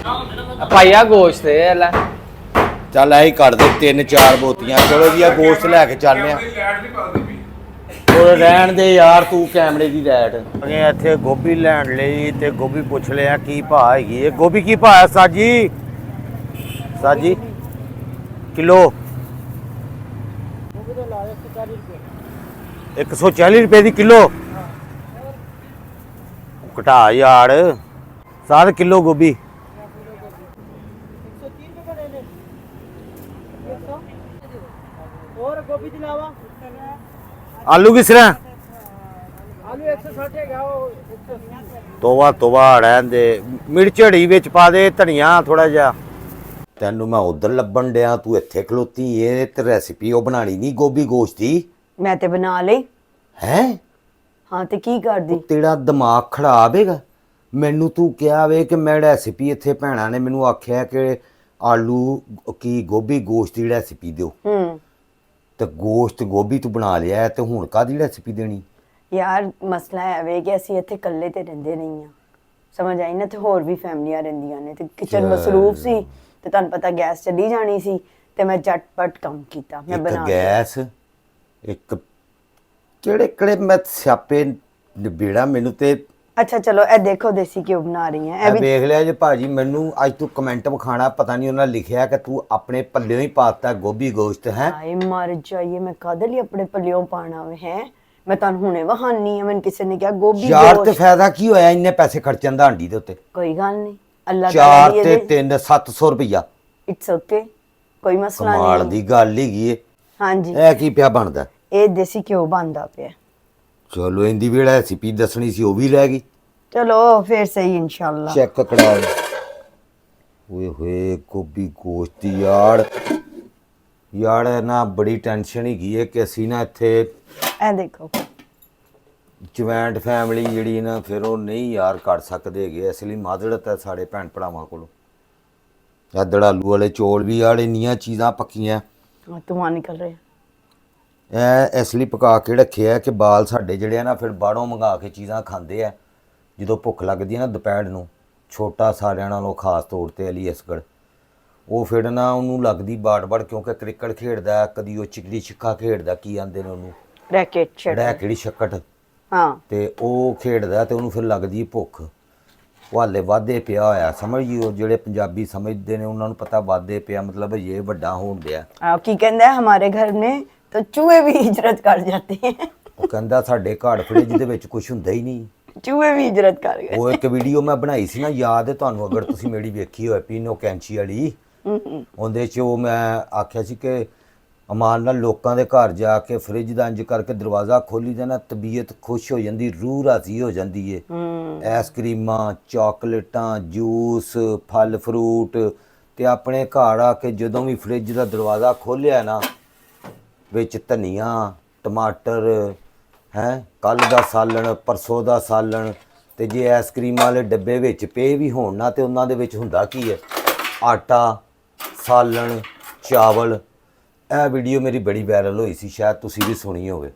ਪਾਈਆ ਗੋਸ਼ਤ ਹੈ ਲੈ ਚੱਲ ਐਂ ਹੀ ਕਰ ਦੇ ਤਿੰਨ ਚਾਰ ਬੋਤੀਆਂ ਚਲੋ ਜੀ ਆ ਗੋਸ਼ਤ ਲੈ ਕੇ ਚੱਲਦੇ ਆ ਹੋਰ ਰਹਿਣ ਦੇ ਯਾਰ ਤੂੰ ਕੈਮਰੇ ਦੀ ਰੈਟ ਅਗੇ ਇੱਥੇ ਗੋਭੀ ਲੈਣ ਲਈ ਤੇ ਗੋਭੀ ਪੁੱਛ ਲਿਆ ਕੀ ਭਾਅ ਹੈਗੀ ਇਹ ਗੋਭੀ ਕੀ ਭਾਅ ਹੈ ਸਾਜੀ ਸਾਜੀ ਕਿਲੋ 140 ਰੁਪਏ ਦੀ ਕਿਲੋ ਘਟਾ ਯਾਰ 7 ਕਿਲੋ ਗੋਭੀ और गोभी के अलावा आलू किस तरह आलू 160 है वो 180 ਤੋਵਾ ਤੋਵਾ ਰਹਿਣ ਦੇ ਮਿਰਚ ਹੜੀ ਵਿੱਚ ਪਾ ਦੇ ਧਨੀਆ ਥੋੜਾ ਜਿਹਾ ਤੈਨੂੰ ਮੈਂ ਉਧਰ ਲੱਭਣ ਡਿਆ ਤੂੰ ਇੱਥੇ ਖਲੋਤੀ ਇਹ ਤੇ ਰੈਸਿਪੀ ਉਹ ਬਣਾਣੀ ਨਹੀਂ ਗੋਭੀ ਗੋਸ਼ਤ ਦੀ ਮੈਂ ਤੇ ਬਣਾ ਲਈ ਹੈ ਹਾਂ ਤੇ ਕੀ ਕਰਦੀ ਤੇਰਾ ਦਿਮਾਗ ਖਰਾਬ ਹੈਗਾ ਮੈਨੂੰ ਤੂੰ ਕਿਹਾ ਵੇ ਕਿ ਮੈਂ ਰੈਸਿਪੀ ਇੱਥੇ ਭੈਣਾਂ ਨੇ ਮੈਨੂੰ ਆਖਿਆ ਕਿ ਆਲੂ ਕੀ ਗੋਭੀ ਗੋਸ਼ਤ ਦੀ ਰੈਸਿਪੀ ਦਿਓ ਤੇ ਗੋਸ਼ਤ ਗੋਭੀ ਤੂੰ ਬਣਾ ਲਿਆ ਹੈ ਤੇ ਹੁਣ ਕਾਹਦੀ ਰੈਸਿਪੀ ਦੇਣੀ ਯਾਰ ਮਸਲਾ ਹੈ ਵੇ ਕਿ ਅਸੀਂ ਇੱਥੇ ਇਕੱਲੇ ਤੇ ਰਹਿੰਦੇ ਨਹੀਂ ਆ ਸਮਝ ਆਈ ਨਾ ਤੇ ਹੋਰ ਵੀ ਫੈਮਲੀਆਂ ਰਹਿੰਦੀਆਂ ਨੇ ਤੇ ਕਿਚਨ ਮਸਰੂਫ ਸੀ ਤੇ ਤੁਹਾਨੂੰ ਪਤਾ ਗੈਸ ਚੱਲੀ ਜਾਣੀ ਸੀ ਤੇ ਮੈਂ ਝਟਪਟ ਕੰਮ ਕੀਤਾ ਮੈਂ ਇੱਕ ਬਣਾ ਲਿਆ। ਗੈਸ ਇੱਕ ਕਿਹੜੇ ਕਿਹੜੇ ਮੈਂ ਸਿਆਪੇ ਨਿਬੇੜਾ ਮੈਨੂੰ ਤੇ ਅੱਛਾ ਚਲੋ ਇਹ ਦੇਖੋ ਦੇਸੀ ਘਿਓ ਬਣਾ ਰਹੀ ਹੈ ਇਹ ਇਹ ਵੀ ਵੇਖ ਲਿਆ ਜੇ ਭਾਜੀ ਮੈਨੂੰ ਅੱਜ ਤੂੰ ਕਮੈਂਟ ਵਿਖਾਣਾ ਪਤਾ ਨਹੀਂ ਉਹਨਾਂ ਲਿਖਿਆ ਕਿ ਤੂੰ ਆਪਣੇ ਪੱਲਿਓਂ ਹੀ ਪਾਤਾ ਗੋਭੀ ਗੋਸ਼ਤ ਹੈ ਹਾਏ ਮਰ ਜਾਈਏ ਮੈਂ ਕਾਹਦੇ ਲਈ ਆਪਣੇ ਪੱਲਿਓਂ ਪਾਣਾ ਵੇ ਹੈ ਮੈਂ ਤੁਹਾਨੂੰ ਹੁਣੇ ਵਹਾਨੀ ਆ ਮੈਨੂੰ ਕਿਸੇ ਨੇ ਕਿਹਾ ਗੋਭੀ ਯਾਰ ਤੇ ਗੋਸ਼ਤ ਫਾਇਦਾ ਕੀ ਹੋਇਆ ਇੰਨੇ ਪੈਸੇ ਖਰਚਣ ਦਾ ਹਾਂਡੀ ਦੇ ਉੱਤੇ ਕੋਈ ਗੱਲ ਨਹੀਂ ਅੱਲਾਹ 4 ਤੇ 3 700 ਰੁਪਈਆ ਇਟਸ ਓਕੇ ਕੋਈ ਮਸਲਾ ਕਮਾਲ ਨਹੀਂ ਦੀ ਗੱਲ ਹੈਗੀ ਏ ਹਾਂਜੀ ਇਹ ਕੀ ਪਿਆ ਬਣਦਾ ਇਹ ਦੇਸੀ ਘਿਓ ਬਣਦਾ ਪਿਆ ਚਲੋ ਇੰਦੀ ਵੀ ਰੈਸਿਪੀ ਦੱਸਣੀ ਸੀ ਉਹ ਵੀ ਰਹਿ ਗਈ ਚਲੋ ਫਿਰ ਸਹੀ ਇਨਸ਼ਾਅੱਲਾ ਚੈੱਕ ਕਰਾ ਓਏ ਹੋਏ ਗੋਭੀ ਗੋਸ਼ਤ ਦੀ ਯਾਰ ਯਾਰ ਇਹ ਨਾ ਬੜੀ ਟੈਨਸ਼ਨ ਹੈਗੀ ਏ ਕਿ ਅਸੀਂ ਨਾ ਇੱਥੇ ਇਹ ਦੇਖੋ ਜੁਆਇੰਟ ਫੈਮਿਲੀ ਜਿਹੜੀ ਨਾ ਫਿਰ ਉਹ ਨਹੀਂ ਯਾਰ ਕਰ ਸਕਦੇ ਹੈਗੇ ਇਸ ਲਈ ਮਾਦੜਤ ਹੈ ਸਾਡੇ ਭੈਣ ਭਰਾਵਾਂ ਕੋਲੋਂ ਆਦੜ ਆਲੂ ਵਾਲੇ ਚੌਲ ਵੀ ਯਾਰ ਇੰਨੀਆਂ ਚੀਜ਼ਾਂ ਪੱਕੀਆਂ ਧੂੰਆਂ ਨਿਕਲ ਰਿਹਾ ਇਹ ਇਸ ਲਈ ਪਕਾ ਕੇ ਰੱਖਿਆ ਕਿ ਬਾਲ ਸਾਡੇ ਜਿਹੜੇ ਆ ਨਾ ਫਿਰ ਬਾਹਰੋਂ ਮੰਗਾ ਕੇ ਚੀਜ਼ਾਂ ਖਾਂਦੇ ਆ ਜਦੋਂ ਭੁੱਖ ਲੱਗਦੀ ਹੈ ਨਾ ਦੁਪਹਿਰ ਨੂੰ ਛੋਟਾ ਸਾਰਿਆਂ ਨਾਲੋਂ ਖਾਸ ਤੌਰ ਤੇ ਅਲੀ ਅਸਗਰ। ਉਹ ਫਿਰ ਨਾ ਉਹਨੂੰ ਲੱਗਦੀ ਬਾੜ-ਬਾੜ, ਕਿਉਂਕਿ ਕ੍ਰਿਕਟ ਖੇਡਦਾ, ਕਦੀ ਉਹ ਚਿਕੜੀ ਛਿੱਕਾ ਖੇਡਦਾ, ਕੀ ਆਂਦੇ ਨੇ ਉਹਨੂੰ, ਰੈਕੇਟ ਛੱਡ। ਰੈਕੇੜੀ ਛੱਕਟ, ਹਾਂ ਤੇ ਉਹ ਖੇਡਦਾ ਤੇ ਉਹਨੂੰ ਫਿਰ ਲੱਗਦੀ ਭੁੱਖ। ਉਹ ਹਾਲੇ ਵਾਧੇ ਪਿਆ ਹੋਇਆ, ਸਮਝ ਗਈ, ਉਹ ਜਿਹੜੇ ਪੰਜਾਬੀ ਸਮਝਦੇ ਨੇ ਉਹਨਾਂ ਨੂੰ ਪਤਾ ਵਾਧੇ ਪਿਆ ਮਤਲਬ ਇਹ ਵੱਡਾ ਹੋਣ ਡਿਆ। ਕੀ ਕਹਿੰਦਾ ਹੈ, ਹਮਾਰੇ ਘਰ ਨੇ ਤਾਂ ਚੂਹੇ ਵੀ ਹਿਜਰਤ ਕਰ ਜਾਂਦੇ ਹੈ। ਉਹ ਕਹਿੰਦਾ ਸਾਡੇ ਘਰ ਫਰਿੱਜ ਦੇ ਵਿੱਚ ਕੁਝ ਹੁੰਦਾ ਹੀ ਨਹੀਂ, ਚੂਹੇ ਵੀ ਹਿਜਰਤ ਕਰ ਗਏ। ਉਹ ਇੱਕ ਵੀਡੀਓ ਮੈਂ ਬਣਾਈ ਸੀ ਨਾ, ਯਾਦ ਹੈ ਤੁਹਾਨੂੰ, ਅਗਰ ਤੁਸੀਂ ਮੇਰੀ ਵੇਖੀ ਹੋਏ, ਪੀਨੋ ਕੈਂਚੀ ਵਾਲੀ, ਉਹਦੇ 'ਚ ਉਹ ਮੈਂ ਆਖਿਆ ਸੀ ਕਿ ਅਮਾਨ ਨਾਲ ਲੋਕਾਂ ਦੇ ਘਰ ਜਾ ਕੇ ਫਰਿੱਜ ਦਾ ਇੰਜ ਕਰਕੇ ਦਰਵਾਜ਼ਾ ਖੋਲੀ ਦਾ ਨਾ, ਤਬੀਅਤ ਖੁਸ਼ ਹੋ ਜਾਂਦੀ, ਰੂਹ ਰਾਜ਼ੀ ਹੋ ਜਾਂਦੀ ਏ। ਆਈਸਕ੍ਰੀਮਾਂ, ਚਾਕਲੇਟਾਂ, ਜੂਸ, ਫਲ ਫਰੂਟ, ਤੇ ਆਪਣੇ ਘਰ ਆ ਕੇ ਜਦੋਂ ਵੀ ਫਰਿੱਜ ਦਾ ਦਰਵਾਜ਼ਾ ਖੋਲ੍ਹਿਆ ਨਾ, ਵਿੱਚ ਧਨੀਆ, ਟਮਾਟਰ, ਕੱਲ੍ਹ ਦਾ ਸਾਲਣ, ਪਰਸੋਂ ਦਾ ਸਾਲਣ, ਤੇ ਜੇ ਆਈਸਕ੍ਰੀਮਾਂ ਵਾਲੇ ਡੱਬੇ ਵਿੱਚ ਪਏ ਵੀ ਹੋਣ ਨਾ, ਤੇ ਉਹਨਾਂ ਦੇ ਵਿੱਚ ਹੁੰਦਾ ਕੀ ਹੈ, ਆਟਾ, ਸਾਲਣ, ਚਾਵਲ। ਇਹ ਵੀਡੀਓ ਮੇਰੀ ਬੜੀ ਵਾਇਰਲ ਹੋਈ ਸੀ, ਸ਼ਾਇਦ ਤੁਸੀਂ ਵੀ ਸੁਣੀ ਹੋਵੇ।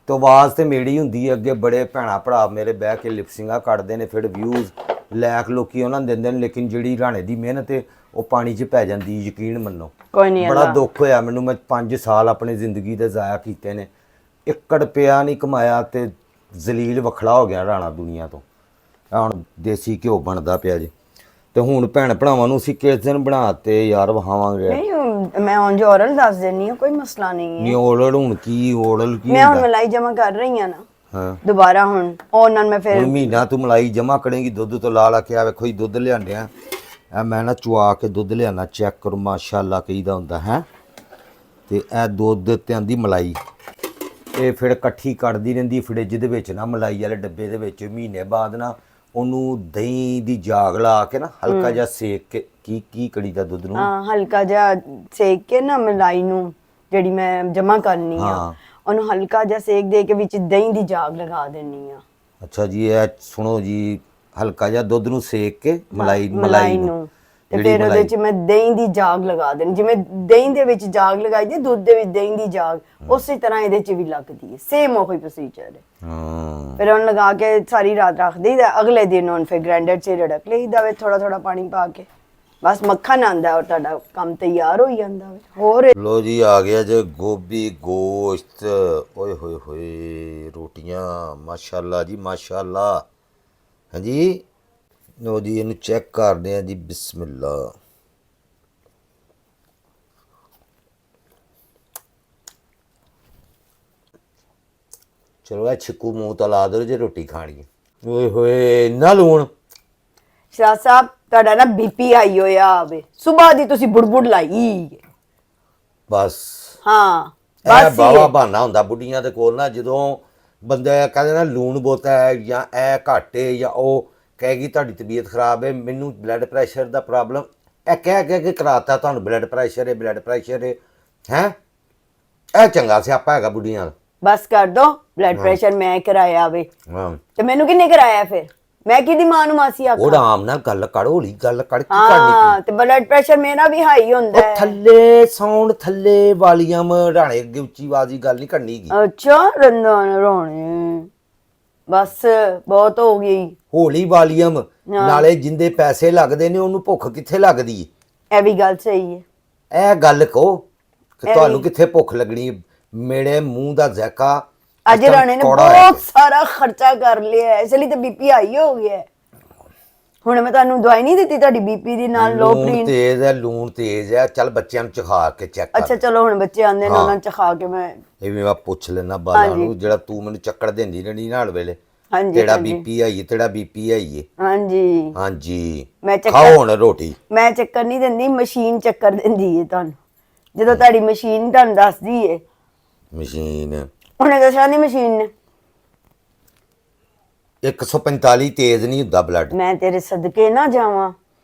ਤੇ ਆਵਾਜ਼ ਤੇ ਮੇਰੀ ਹੁੰਦੀ ਹੈ, ਅੱਗੇ ਬੜੇ ਭੈਣਾ ਭਰਾ ਮੇਰੇ ਬਹਿ ਕੇ ਲਿਪਸਿੰਗਾਂ ਕੱਢਦੇ ਨੇ, ਫਿਰ ਵਿਊਜ਼ ਲੈਕ ਲੋਕੀ ਉਹਨਾਂ ਨੂੰ ਦਿੰਦੇ ਨੇ, ਲੇਕਿਨ ਜਿਹੜੀ ਰਾਣੇ ਦੀ ਮਿਹਨਤ ਹੈ ਉਹ ਪਾਣੀ 'ਚ ਪੈ ਜਾਂਦੀ, ਯਕੀਨ ਮੰਨੋ। ਕੋਈ ਨਹੀਂ, ਬੜਾ ਦੁੱਖ ਹੋਇਆ ਮੈਨੂੰ, ਮੈਂ 5 ਸਾਲ ਆਪਣੀ ਜ਼ਿੰਦਗੀ ਦੇ ਜ਼ਾਇਆ ਕੀਤੇ ਨੇ, 1 ਰੁਪਿਆ ਨਹੀਂ ਕਮਾਇਆ ਤੇ ਜ਼ਲੀਲ ਵੱਖਰਾ ਹੋ ਗਿਆ ਰਾਣਾ ਦੁਨੀਆ ਤੋਂ। ਹੁਣ ਦੇਸੀ ਘਿਓ ਬਣਦਾ ਪਿਆ ਜੀ, ਤੇ ਹੁਣ ਭੈਣ ਭਰਾਵਾਂ ਨੂੰ ਅਸੀਂ ਕਿਸ ਦਿਨ ਬਣਾ ਤੇ ਯਾਰ ਵਹਾਵਾਂਗੇ। ਨਹੀਂ ਮੈਂ ਉਂਝ ਔਰਲ ਦੱਸ ਦਿੰਨੀ ਹਾਂ, ਕੋਈ ਮਸਲਾ ਨਹੀਂ ਹੈ। ਨਹੀਂ ਓਰਲ ਹੁਣ ਕੀ, ਓਰਲ ਕੀ ਮੈਂ ਹੁਣ ਹੁੰਦਾ? ਮਲਾਈ ਜਮਾ ਕਰ ਰਹੀ ਹਾਂ ਨਾ ਹਾਂ, ਦੁਬਾਰਾ, ਹੁਣ ਉਹ ਨਾਲ ਮੈਂ ਫਿਰ ਹੁਣ ਮਹੀਨਾ ਤੂੰ ਮਲਾਈ ਜਮਾ ਕਰੇਂਗੀ ਦੁੱਧ ਤੋਂ ਲਾ ਕੇ। ਆ ਵੇਖੋ ਜੀ ਦੁੱਧ ਲਿਆਂਡਿਆ, ਇਹ ਮੈਂ ਨਾ ਚੁਆ ਕੇ ਦੁੱਧ ਲਿਆਣਾ, ਚੈੱਕ ਕਰੋ, ਮਾਸ਼ਾਅੱਲਾ ਕਹੀਦਾ ਹੁੰਦਾ ਹੈ। ਤੇ ਇਹ ਦੁੱਧ ਤੇ ਆਂਦੀ ਮਲਾਈ, ਇਹ ਫਿਰ ਇਕੱਠੀ ਕੱਢਦੀ ਰਹਿੰਦੀ ਫਰਿੱਜ ਦੇ ਵਿੱਚ ਨਾ, ਮਲਾਈ ਵਾਲੇ ਡੱਬੇ ਦੇ ਵਿੱਚ। ਮਹੀਨੇ ਬਾਅਦ ਨਾ ਉਹਨੂੰ ਦਹੀਂ ਦੀ ਜਾਗ ਲਾ ਕੇ ਨਾ, ਹਲਕਾ ਜਿਹਾ ਸੇਕ ਕੇ, ਕੀ ਕੜੀ ਦਾ ਦੁੱਧ ਨੂੰ, ਹਾਂ ਹਲਕਾ ਜਿਹਾ ਸੇਕ ਕੇ ਨਾ, ਮਲਾਈ ਨੂੰ ਜਿਹੜੀ ਮੈਂ ਜਮਾ ਕਰਨੀ ਆ, ਹਾਂ। ਉਹਨੂੰ ਹਲਕਾ ਜਿਹਾ ਸੇਕ ਦੇ ਕੇ ਵਿੱਚ ਦਹੀਂ ਦੀ ਜਾਗ ਲਗਾ ਦੇਣੀ ਆ। ਅੱਛਾ ਜੀ, ਇਹ ਸੁਣੋ ਜੀ, ਹਲਕਾ ਜਿਹਾ ਦੁੱਧ ਨੂੰ ਸੇਕ ਕੇ ਮਲਾਈ ਨੂੰ, ਤੇ ਜਿਹੜੀ ਫਿਰ ਉਹਦੇ ਮਲਾਈ- ਚ ਮੈਂ ਦਹੀਂ ਦੀ ਜਾਗ ਲਗਾ ਦੇਣੀ, ਜਿਵੇਂ ਦਹੀਂ ਦੇ ਵਿੱਚ ਜਾਗ ਲਗਾਈ ਦੀ, ਦੁੱਧ ਦੇ ਵਿੱਚ ਦਹੀਂ ਦੀ ਜਾਗ, ਉਸੇ ਤਰ੍ਹਾਂ ਇਹਦੇ ਚ ਵੀ ਲੱਗਦੀ ਹੈ, ਸੇਮ ਉਹੀ ਪ੍ਰੋਸੀਜਰ ਹੈ। ਹਾਂ, ਫਿਰ ਉਹਨੂੰ ਲਗਾ ਕੇ ਸਾਰੀ ਰਾਤ ਰੱਖ ਦਈਦਾ, ਅਗਲੇ ਦਿਨ ਉਹਨੂੰ ਫਿਰ ਗ੍ਰਾਈਂਡਰ 'ਚ ਰੜਕ ਲਈਦਾ ਵੇ, ਥੋੜਾ ਥੋੜਾ ਪਾਣੀ ਪਾ ਕੇ, ਬਸ ਮੱਖਣ ਆਂਦਾ ਔਰ ਤੁਹਾਡਾ ਕੰਮ ਤਿਆਰ ਹੋ ਜਾਂਦਾ ਵੇ। ਹੋਰ ਲੋ ਜੀ ਆ ਗਿਆ ਜੇ ਗੋਭੀ ਗੋਸ਼ਤ, ਓਏ ਹੋਏ ਹੋਏ, ਰੋਟੀਆਂ, ਮਾਸ਼ਾਅੱਲਾ ਜੀ ਮਾਸ਼ਾਅੱਲਾ। ਹਾਂਜੀ ਲੋ ਜੀ, ਇਹਨੂੰ ਚੈੱਕ ਕਰਦੇ ਆ ਜੀ, ਬਿਸਮਿਲ੍ਲਾ। ਚਲੋ ਇਹ ਛਿੱਕੂ ਮੂੰਹ ਤਾਂ ਲਾ ਦਿਓ ਜੇ ਰੋਟੀ ਖਾਣੀ ਹੈ। ਓਏ ਹੋਏ, ਇੰਨਾ ਲੂਣ। ਸ਼ਾਹ ਸਾਹਿਬ ਤੁਹਾਡਾ ਨਾ ਬੀਪੀ ਹਾਈ ਹੋਇਆ ਵੇ, ਸਵੇਰ ਦੀ ਤੁਸੀਂ ਬੁੜਬੁੜ ਲਾਈ। ਬਸ ਹਾਂ ਇਹ ਬਸ ਬਾਵਾ ਬਹਾਨਾ ਹੁੰਦਾ ਬੁੱਢੀਆਂ ਦੇ ਕੋਲ ਨਾ, ਜਦੋਂ ਬੰਦਾ ਕਹਿੰਦੇ ਨਾ ਲੂਣ ਬਹੁਤਾ ਹੈ ਜਾਂ ਇਹ ਘੱਟ ਹੈ, ਜਾਂ ਉਹ ਕਹੇਗੀ ਤੁਹਾਡੀ ਤਬੀਅਤ ਖਰਾਬ ਹੈ, ਮੈਨੂੰ ਬਲੱਡ ਪ੍ਰੈਸ਼ਰ ਦਾ ਪ੍ਰੋਬਲਮ, ਇਹ ਕਹਿ ਕੇ ਕਰਾਤਾ ਤੁਹਾਨੂੰ ਬਲੱਡ ਪ੍ਰੈਸ਼ਰ ਹੈ, ਬਲੱਡ ਪ੍ਰੈਸ਼ਰ ਹੈ। ਹੈਂ, ਇਹ ਚੰਗਾ ਸਿਆਪਾ ਹੈਗਾ ਬੁੱਢੀਆਂ ਦਾ। ਬਸ ਕਰ ਦੋ, ਬਲੱਡ ਪ੍ਰੈਸ਼ਰ ਮੈਂ ਕਰਾਇਆ ਵੇ, ਹਾਂ, ਤੇ ਮੈਨੂੰ ਕਿੰਨੇ ਕਰਾਇਆ ਫਿਰ? ਮੈਂ ਕਿਹਦੀ ਮਾਂ ਨੂੰ ਮਾਸੀ ਉਹ ਆਖਾਂ? ਆਰਾਮ ਨਾਲ ਗੱਲ ਕਰ, ਹੌਲੀ ਗੱਲ ਕਰ, ਕੀ ਕਰਨੀ ਹਾਂ, ਤੇ ਬਲੱਡ ਪ੍ਰੈਸ਼ਰ ਮੇਰਾ ਵੀ ਹਾਈ ਹੁੰਦਾ ਉਹ ਹੈ। ਥੱਲੇ ਸਾਊਂਡ, ਥੱਲੇ ਵਾਲੀਅਮ, ਰਾਣੇ ਅੱਗੇ ਉੱਚੀ ਆਵਾਜ਼ ਦੀ ਗੱਲ ਨਹੀਂ ਕਰਨੀ ਗੀ। ਅੱਛਾ ਰੰਦਾਨ ਰੋਣੇ, ਬਸ ਬਹੁਤ ਹੋ ਗਈ। ਹੌਲੀ ਵਾਲੀਅਮ, ਨਾਲੇ ਜਿੰਦੇ ਪੈਸੇ ਲੱਗਦੇ ਨੇ ਉਹਨੂੰ ਭੁੱਖ ਕਿੱਥੇ ਲੱਗਦੀ ਹੈ? ਇਹ ਵੀ ਗੱਲ ਸਹੀ ਹੈ। ਇਹ ਗੱਲ ਕਹੋ ਕਿ ਤੁਹਾਨੂੰ ਕਿੱਥੇ ਭੁੱਖ ਲੱਗਣੀ। ਮੇਰੇ ਮੂੰਹ ਦਾ ਜ਼ੈਕਾ ਅੱਜ ਰਾਣੇ ਨੇ ਬਹੁਤ ਸਾਰਾ ਖਰਚਾ ਕਰ ਲਿਆ ਹੈ, ਇਸ ਲਈ ਤਾਂ ਬੀਪੀ ਹਾਈ ਹੋ ਗਿਆ ਹੈ। ਹੁਣ ਮੈਂ ਤੁਹਾਨੂੰ ਦਵਾਈ ਨਹੀਂ ਦਿੱਤੀ ਤੁਹਾਡੀ ਬੀਪੀ ਦੀ, ਨਾਲ ਲੋ ਲੂਣ ਪ੍ਰੀਨ। ਤੇਜ਼ ਹੈ, ਲੂਣ ਤੇਜ਼ ਹੈ। ਚੱਲ ਬੱਚਿਆਂ ਨੂੰ ਚਖਾ ਕੇ ਚੈੱਕ ਅੱਛਾ ਕਰ। ਚਲੋ ਹੁਣ ਬੱਚੇ ਆਂਦੇ ਨੇ, ਉਹਨਾਂ ਨੂੰ ਚਖਾ ਕੇ ਮੈਂ ਇਹ ਵੀ ਮੈਂ ਪੁੱਛ ਲੈਣਾ ਬਾਲਾਂ ਨੂੰ, ਜਿਹੜਾ ਤੂੰ ਮੈਨੂੰ ਚੱਕਰ ਦਿੰਦੀ ਰਹਿਣੀ ਨਾਲ ਵੇਲੇ, ਹਾਂਜੀ ਤੇਰਾ ਬੀਪੀ ਆਈ, ਤੇਰਾ ਬੀਪੀ ਆਈ। ਹਾਂਜੀ ਹਾਂਜੀ, ਮੈਂ ਚੱਕਰ ਖਾਓ ਹੁਣ ਰੋਟੀ। ਮੈਂ ਚੱਕਰ ਨਹੀਂ ਦਿੰਦੀ, ਮਸ਼ੀਨ ਚੱਕਰ ਦਿੰਦੀ ਹੈ ਤੁਹਾਨੂੰ। ਜਦੋਂ ਤੁਹਾਡੀ ਮਸ਼ੀਨ ਤੁਹਾਨੂੰ ਦੱਸਦੀ ਹੈ, ਮਸ਼ੀਨ ਉਹਨੇ ਦੱਸਿਆ ਨਹੀਂ ਮਸ਼ੀਨ ਨੇ। 145 ਤੇਜ਼ ਨਹੀਂ ਹੁੰਦਾ ਬਲੱਡ। ਮੈਂ ਤੇਰੇ ਸਦਕੇ ਨਾ ਜਾਵਾਂ,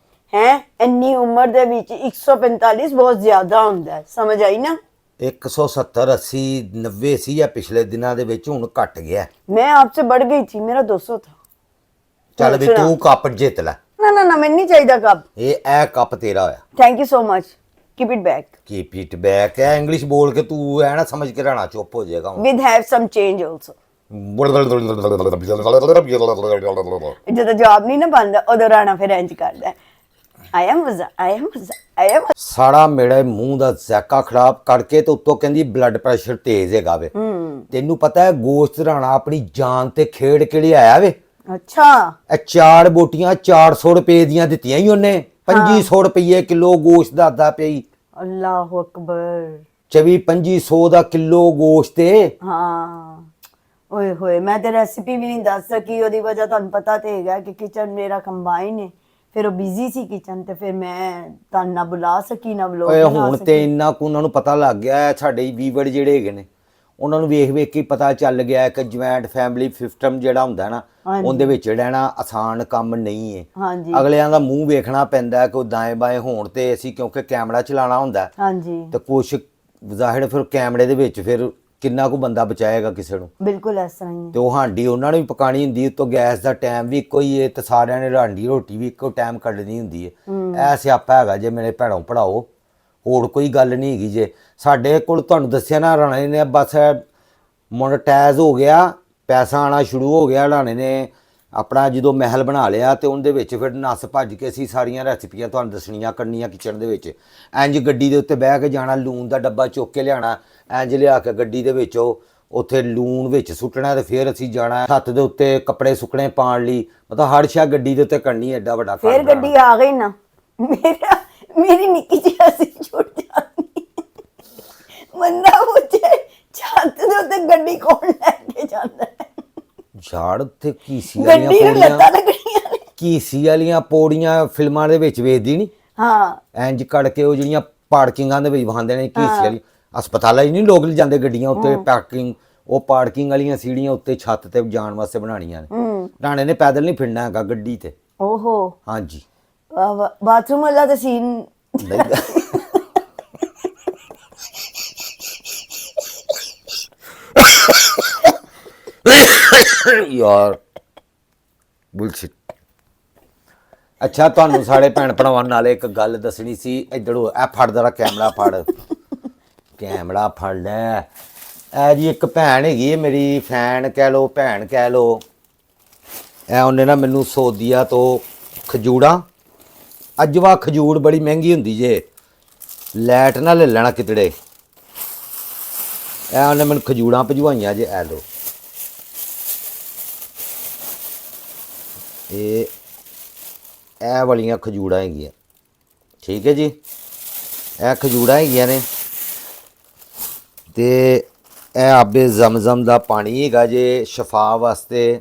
ਹੈ ਇੰਨੀ ਉਮਰ ਦੇ ਵਿੱਚ 145 ਬਹੁਤ ਜ਼ਿਆਦਾ ਹੁੰਦਾ ਹੈ, ਸਮਝ ਆਈ ਨਾ? 170 80 90 ਸੀ ਜਾਂ ਪਿਛਲੇ ਦਿਨਾਂ ਦੇ ਵਿੱਚ, ਹੁਣ ਘਟ ਗਿਆ। मैं आपसे बढ़ गई थी, मेरा 200 था। ਚੱਲ ਵੀ ਤੂੰ ਕੱਪ ਜਿੱਤ ਲੈ। ना ना ना, मैं नहीं चाहिए कप। ਇਹ ਕੱਪ ਤੇਰਾ ਹੋਇਆ। Thank you so much, keep it back keep it back ਹੈ। ਇੰਗਲਿਸ਼ ਬੋਲ ਕੇ ਤੂੰ ਐ ਨਾ ਸਮਝ ਕੇ ਰਹਿਣਾ, ਚੁੱਪ ਹੋ ਜਾਏਗਾ ਹੁਣ। With have some change also. ਜਦੋਂ ਜਵਾਬ ਨਹੀਂ ਨਾ ਬਣਦਾ ਉਦੋਂ ਰਾਣਾ ਫਿਰ ਇੰਜ ਕਰਦਾ ਆਇਆ ਮਜ਼ਾ ਆਇਆ ਮਜ਼ਾ ਆਇਆ ਮਜ਼ਾ। ਸਾੜਾ ਮੇਰੇ ਮੂੰਹ ਦਾ ਜ਼ੈਕਾ ਖਰਾਬ ਕਰਕੇ ਤੇ ਉੱਤੋਂ ਕਹਿੰਦੀ ਬਲੱਡ ਪ੍ਰੈਸ਼ਰ ਤੇਜ਼ ਹੈਗਾ ਵੇ। ਤੈਨੂੰ ਪਤਾ ਹੈ ਗੋਸ਼ਤ ਰਾਣਾ ਆਪਣੀ ਜਾਨ ਤੇ ਖੇਡ ਕੇ ਲਿਆਇਆ ਵੇ। ਅੱਛਾ ਇਹ 4 ਬੋਟੀਆਂ 400 ਰੁਪਏ ਦੀਆਂ ਦਿੱਤੀਆਂ ਹੀ ਉਹਨੇ। 2500 ਰੁਪਏ ਕਿਲੋ ਗੋਸ਼ਤ ਦੱਸਦਾ ਪਈ। ਅੱਲਾਹੁ ਅਕਬਰ। 2500 ਦਾ ਕਿਲੋ ਗੋਸ਼ਤ ਏ। ਹਾਂ ਓਏ ਹੋਏ ਮੈਂ ਤੇ ਰੈਸਿਪੀ ਵੀ ਨਹੀਂ ਦੱਸ ਸਕੀ ਉਹਦੀ ਵਜ੍ਹਾ ਤੁਹਾਨੂੰ ਪਤਾ ਤੇ ਹੈਗਾ ਕਿ ਕਿਚਨ ਮੇਰਾ ਕੰਬਾਈਨ ਹੈ ਫਿਰ ਉਹ ਬਿਜ਼ੀ ਸੀ ਕਿਚਨ ਤੇ ਫਿਰ ਮੈਂ ਤੁਹਾਨੂੰ ਨਾ ਬੁਲਾ ਸਕੀ ਨਾ ਵਲੋਗ ਓਏ ਬਣਾ ਹੁਣ ਸਕੀ। ਤੇ ਇੰਨਾ ਕੁ ਉਹਨਾਂ ਨੂੰ ਪਤਾ ਲੱਗ ਗਿਆ ਹੈ, ਸਾਡੇ ਵੀਵਰ ਜਿਹੜੇ ਹੈਗੇ ਨੇ ਉਹਨਾਂ ਨੂੰ ਵੇਖ ਵੇਖ ਕੇ ਪਤਾ ਚੱਲ ਗਿਆ ਕਿ ਜੁਆਇੰਟ ਫੈਮਿਲੀ ਸਿਸਟਮ ਜਿਹੜਾ ਹੁੰਦਾ ਨਾ ਹਾਂਜੀ। ਉਹਦੇ ਵਿੱਚ ਰਹਿਣਾ ਆਸਾਨ ਕੰਮ ਨਹੀਂ ਹੈ। ਹਾਂਜੀ ਅਗਲਿਆਂ ਦਾ ਮੂੰਹ ਵੇਖਣਾ ਪੈਂਦਾ ਹੈ ਕਿ ਉਹ ਦਾएं ਬਾएं ਹੋਣ ਤੇ ਅਸੀਂ ਕਿਉਂਕਿ ਕੈਮਰਾ ਚਲਾਉਣਾ ਹੁੰਦਾ ਹੈ ਹਾਂਜੀ ਤੇ ਕੁਛ ਜ਼ਾਹਿਰ ਫਿਰ ਕੈਮਰੇ ਦੇ ਵਿੱਚ ਫਿਰ ਕਿੰਨਾ ਕੁ ਬੰਦਾ ਬਚਾਏਗਾ ਕਿਸੇ ਨੂੰ। ਬਿਲਕੁਲ ਇਸ ਤਰ੍ਹਾਂ ਹੀ ਤੇ ਉਹ ਹਾਂਡੀ ਉਹਨਾਂ ਨੂੰ ਵੀ ਪਕਾਣੀ ਹੁੰਦੀ ਉੱਤੋਂ ਗੈਸ ਦਾ ਟਾਈਮ ਵੀ ਇੱਕੋ ਹੀ ਹੈ ਤੇ ਸਾਰਿਆਂ ਨੇ ਹਾਂਡੀ ਰੋਟੀ ਵੀ ਇੱਕੋ ਟਾਈਮ ਕੱਢਣੀ ਹੁੰਦੀ ਹੈ। ਇਹ ਸਿਆਪਾ ਹੈਗਾ ਜੇ ਮੇਰੇ ਭੈਣੋਂ ਪੜਾਓ ਹੋਰ ਕੋਈ ਗੱਲ ਨਹੀਂ ਹੈਗੀ। ਜੇ ਸਾਡੇ ਕੋਲ ਤੁਹਾਨੂੰ ਦੱਸਿਆ ਨਾ ਰਾਣੇ ਨੇ ਬਸ ਮੋਨਟਾਈਜ਼ ਹੋ ਗਿਆ ਪੈਸਾ ਆਣਾ ਸ਼ੁਰੂ ਹੋ ਗਿਆ। ਰਾਣੇ ਨੇ ਆਪਣਾ ਜਦੋਂ ਮਹਿਲ ਬਣਾ ਲਿਆ ਤੇ ਉਹਦੇ ਵਿੱਚ ਫਿਰ ਨੱਸ ਭੱਜ ਕੇ ਅਸੀਂ ਸਾਰੀਆਂ ਰੈਸਿਪੀਆਂ ਤੁਹਾਨੂੰ ਦੱਸਣੀਆਂ ਕਰਨੀਆਂ ਕਿਚਨ ਦੇ ਵਿੱਚ। ਇੰਜ ਗੱਡੀ ਦੇ ਉੱਤੇ ਬਹਿ ਕੇ ਜਾਣਾ ਲੂਣ ਦਾ ਡੱਬਾ ਚੁੱਕ ਕੇ ਲਿਆਣਾ ਇੰਜ ਲਿਆ ਕੇ ਗੱਡੀ ਦੇ ਵਿੱਚ ਉਹ ਉੱਥੇ ਲੂਣ ਵਿੱਚ ਸੁੱਟਣਾ ਤੇ ਫਿਰ ਅਸੀਂ ਜਾਣਾ ਛੱਤ ਦੇ ਉੱਤੇ ਕੱਪੜੇ ਸੁੱਕਣੇ ਪਾਉਣ ਲਈ। ਮਤਲਬ ਹਰ ਸ਼ਾ ਗੱਡੀ ਦੇ ਉੱਤੇ ਕਰਨੀ ਐਡਾ ਵੱਡਾ ਕੰਮ ਫਿਰ ਗੱਡੀ ਆ ਗਈ ਨਾ ਮੇਰੀ ਨਿੱਕੀ ਜਿਹੀ ਅਸੀਂ ਛੁੱਟ ਜਾਂਦੀ ਮੰਨਾ ਪੁੱਛੇ ਛੱਤ ਦੇ ਉੱਤੇ ਗੱਡੀ ਕੌਣ ਲੈ ਕੇ ਜਾਂਦਾ ਹੈ? ਝਾੜ ਉੱਤੇ ਕੀਸੀ ਵਾਲੀਆਂ ਗੱਡੀ ਨੂੰ ਲੱਤਾਂ ਪੌੜੀਆਂ ਲੱਗਣੀਆਂ ਨੇ। ਕੀਸੀ ਵਾਲੀਆਂ ਪੌੜੀਆਂ ਫਿਲਮਾਂ ਦੇ ਵਿੱਚ ਵੇਖਦੀ ਨਹੀਂ ਹਾਂ ਇੰਜ ਕੱਢ ਕੇ ਉਹ ਜਿਹੜੀਆਂ ਪਾਰਕਿੰਗਾਂ ਦੇ ਵਿੱਚ ਵਹਾਉਂਦੇ ਨੇ ਕੀਸੀ ਵਾਲੀ ਹਸਪਤਾਲਾਂ 'ਚ ਨਹੀਂ ਲੋਕ ਲਿਜਾਂਦੇ ਗੱਡੀਆਂ ਉੱਤੇ ਪਾਰਕਿੰਗ ਉਹ ਪਾਰਕਿੰਗ ਵਾਲੀਆਂ ਸੀੜੀਆਂ ਉੱਤੇ ਛੱਤ ਤੇ ਜਾਣ ਵਾਸਤੇ ਬਣਾਉਣੀਆਂ ਨੇ। ਰਾਣੇ ਨੇ ਪੈਦਲ ਨਹੀਂ ਫਿਰਨਾ ਹੈਗਾ ਗੱਡੀ ਤੇ। ਓਹੋ ਹਾਂਜੀ ਬਾਥਰੂਮ ਵਾਲਾ ਤਾਂ ਸੀਨ ਯਾਰ ਬੁਲਸ਼ਿਟ। ਅੱਛਾ ਤੁਹਾਨੂੰ ਸਾਡੇ ਭੈਣ ਭਰਾਵਾਂ ਨਾਲ ਇੱਕ ਗੱਲ ਦੱਸਣੀ ਸੀ। ਇੱਧਰੋਂ ਇਹ ਫੜ ਜਰਾ ਕੈਮਰਾ ਫੜ ਕੈਮਰਾ ਫੜ ਲੈ। ਇਹ ਜੀ ਇੱਕ ਭੈਣ ਹੈਗੀ ਹੈ ਮੇਰੀ ਫੈਨ ਕਹਿ ਲੋ ਭੈਣ ਕਹਿ ਲੋ। ਇਹ ਉਹਨੇ ਨਾ ਮੈਨੂੰ ਸੋਦੀਆ ਤੋਂ ਖਜੂਰਾਂ ਅਜਵਾ ਖਜੂਰ ਬੜੀ ਮਹਿੰਗੀ ਹੁੰਦੀ ਜੇ ਲੈਟ ਨਾ ਲੈ ਲੈਣਾ ਕਿਤੜੇ। ਇਹ ਉਹਨੇ ਮੈਨੂੰ ਖਜੂਰਾਂ ਭਜਵਾਈਆਂ ਜੇ ਐ ਲੋ ਇਹ ਵਾਲੀਆਂ ਖਜੂਰਾਂ ਹੈਗੀਆਂ ਠੀਕ ਹੈ ਜੀ। ਇਹ ਖਜੂਰਾਂ ਹੈਗੀਆਂ ਨੇ ਤੇ ਇਹ ਆਬੇ ਜ਼ਮਜ਼ਮ ਦਾ ਪਾਣੀ ਹੈਗਾ ਜੇ ਸ਼ਫਾ ਵਾਸਤੇ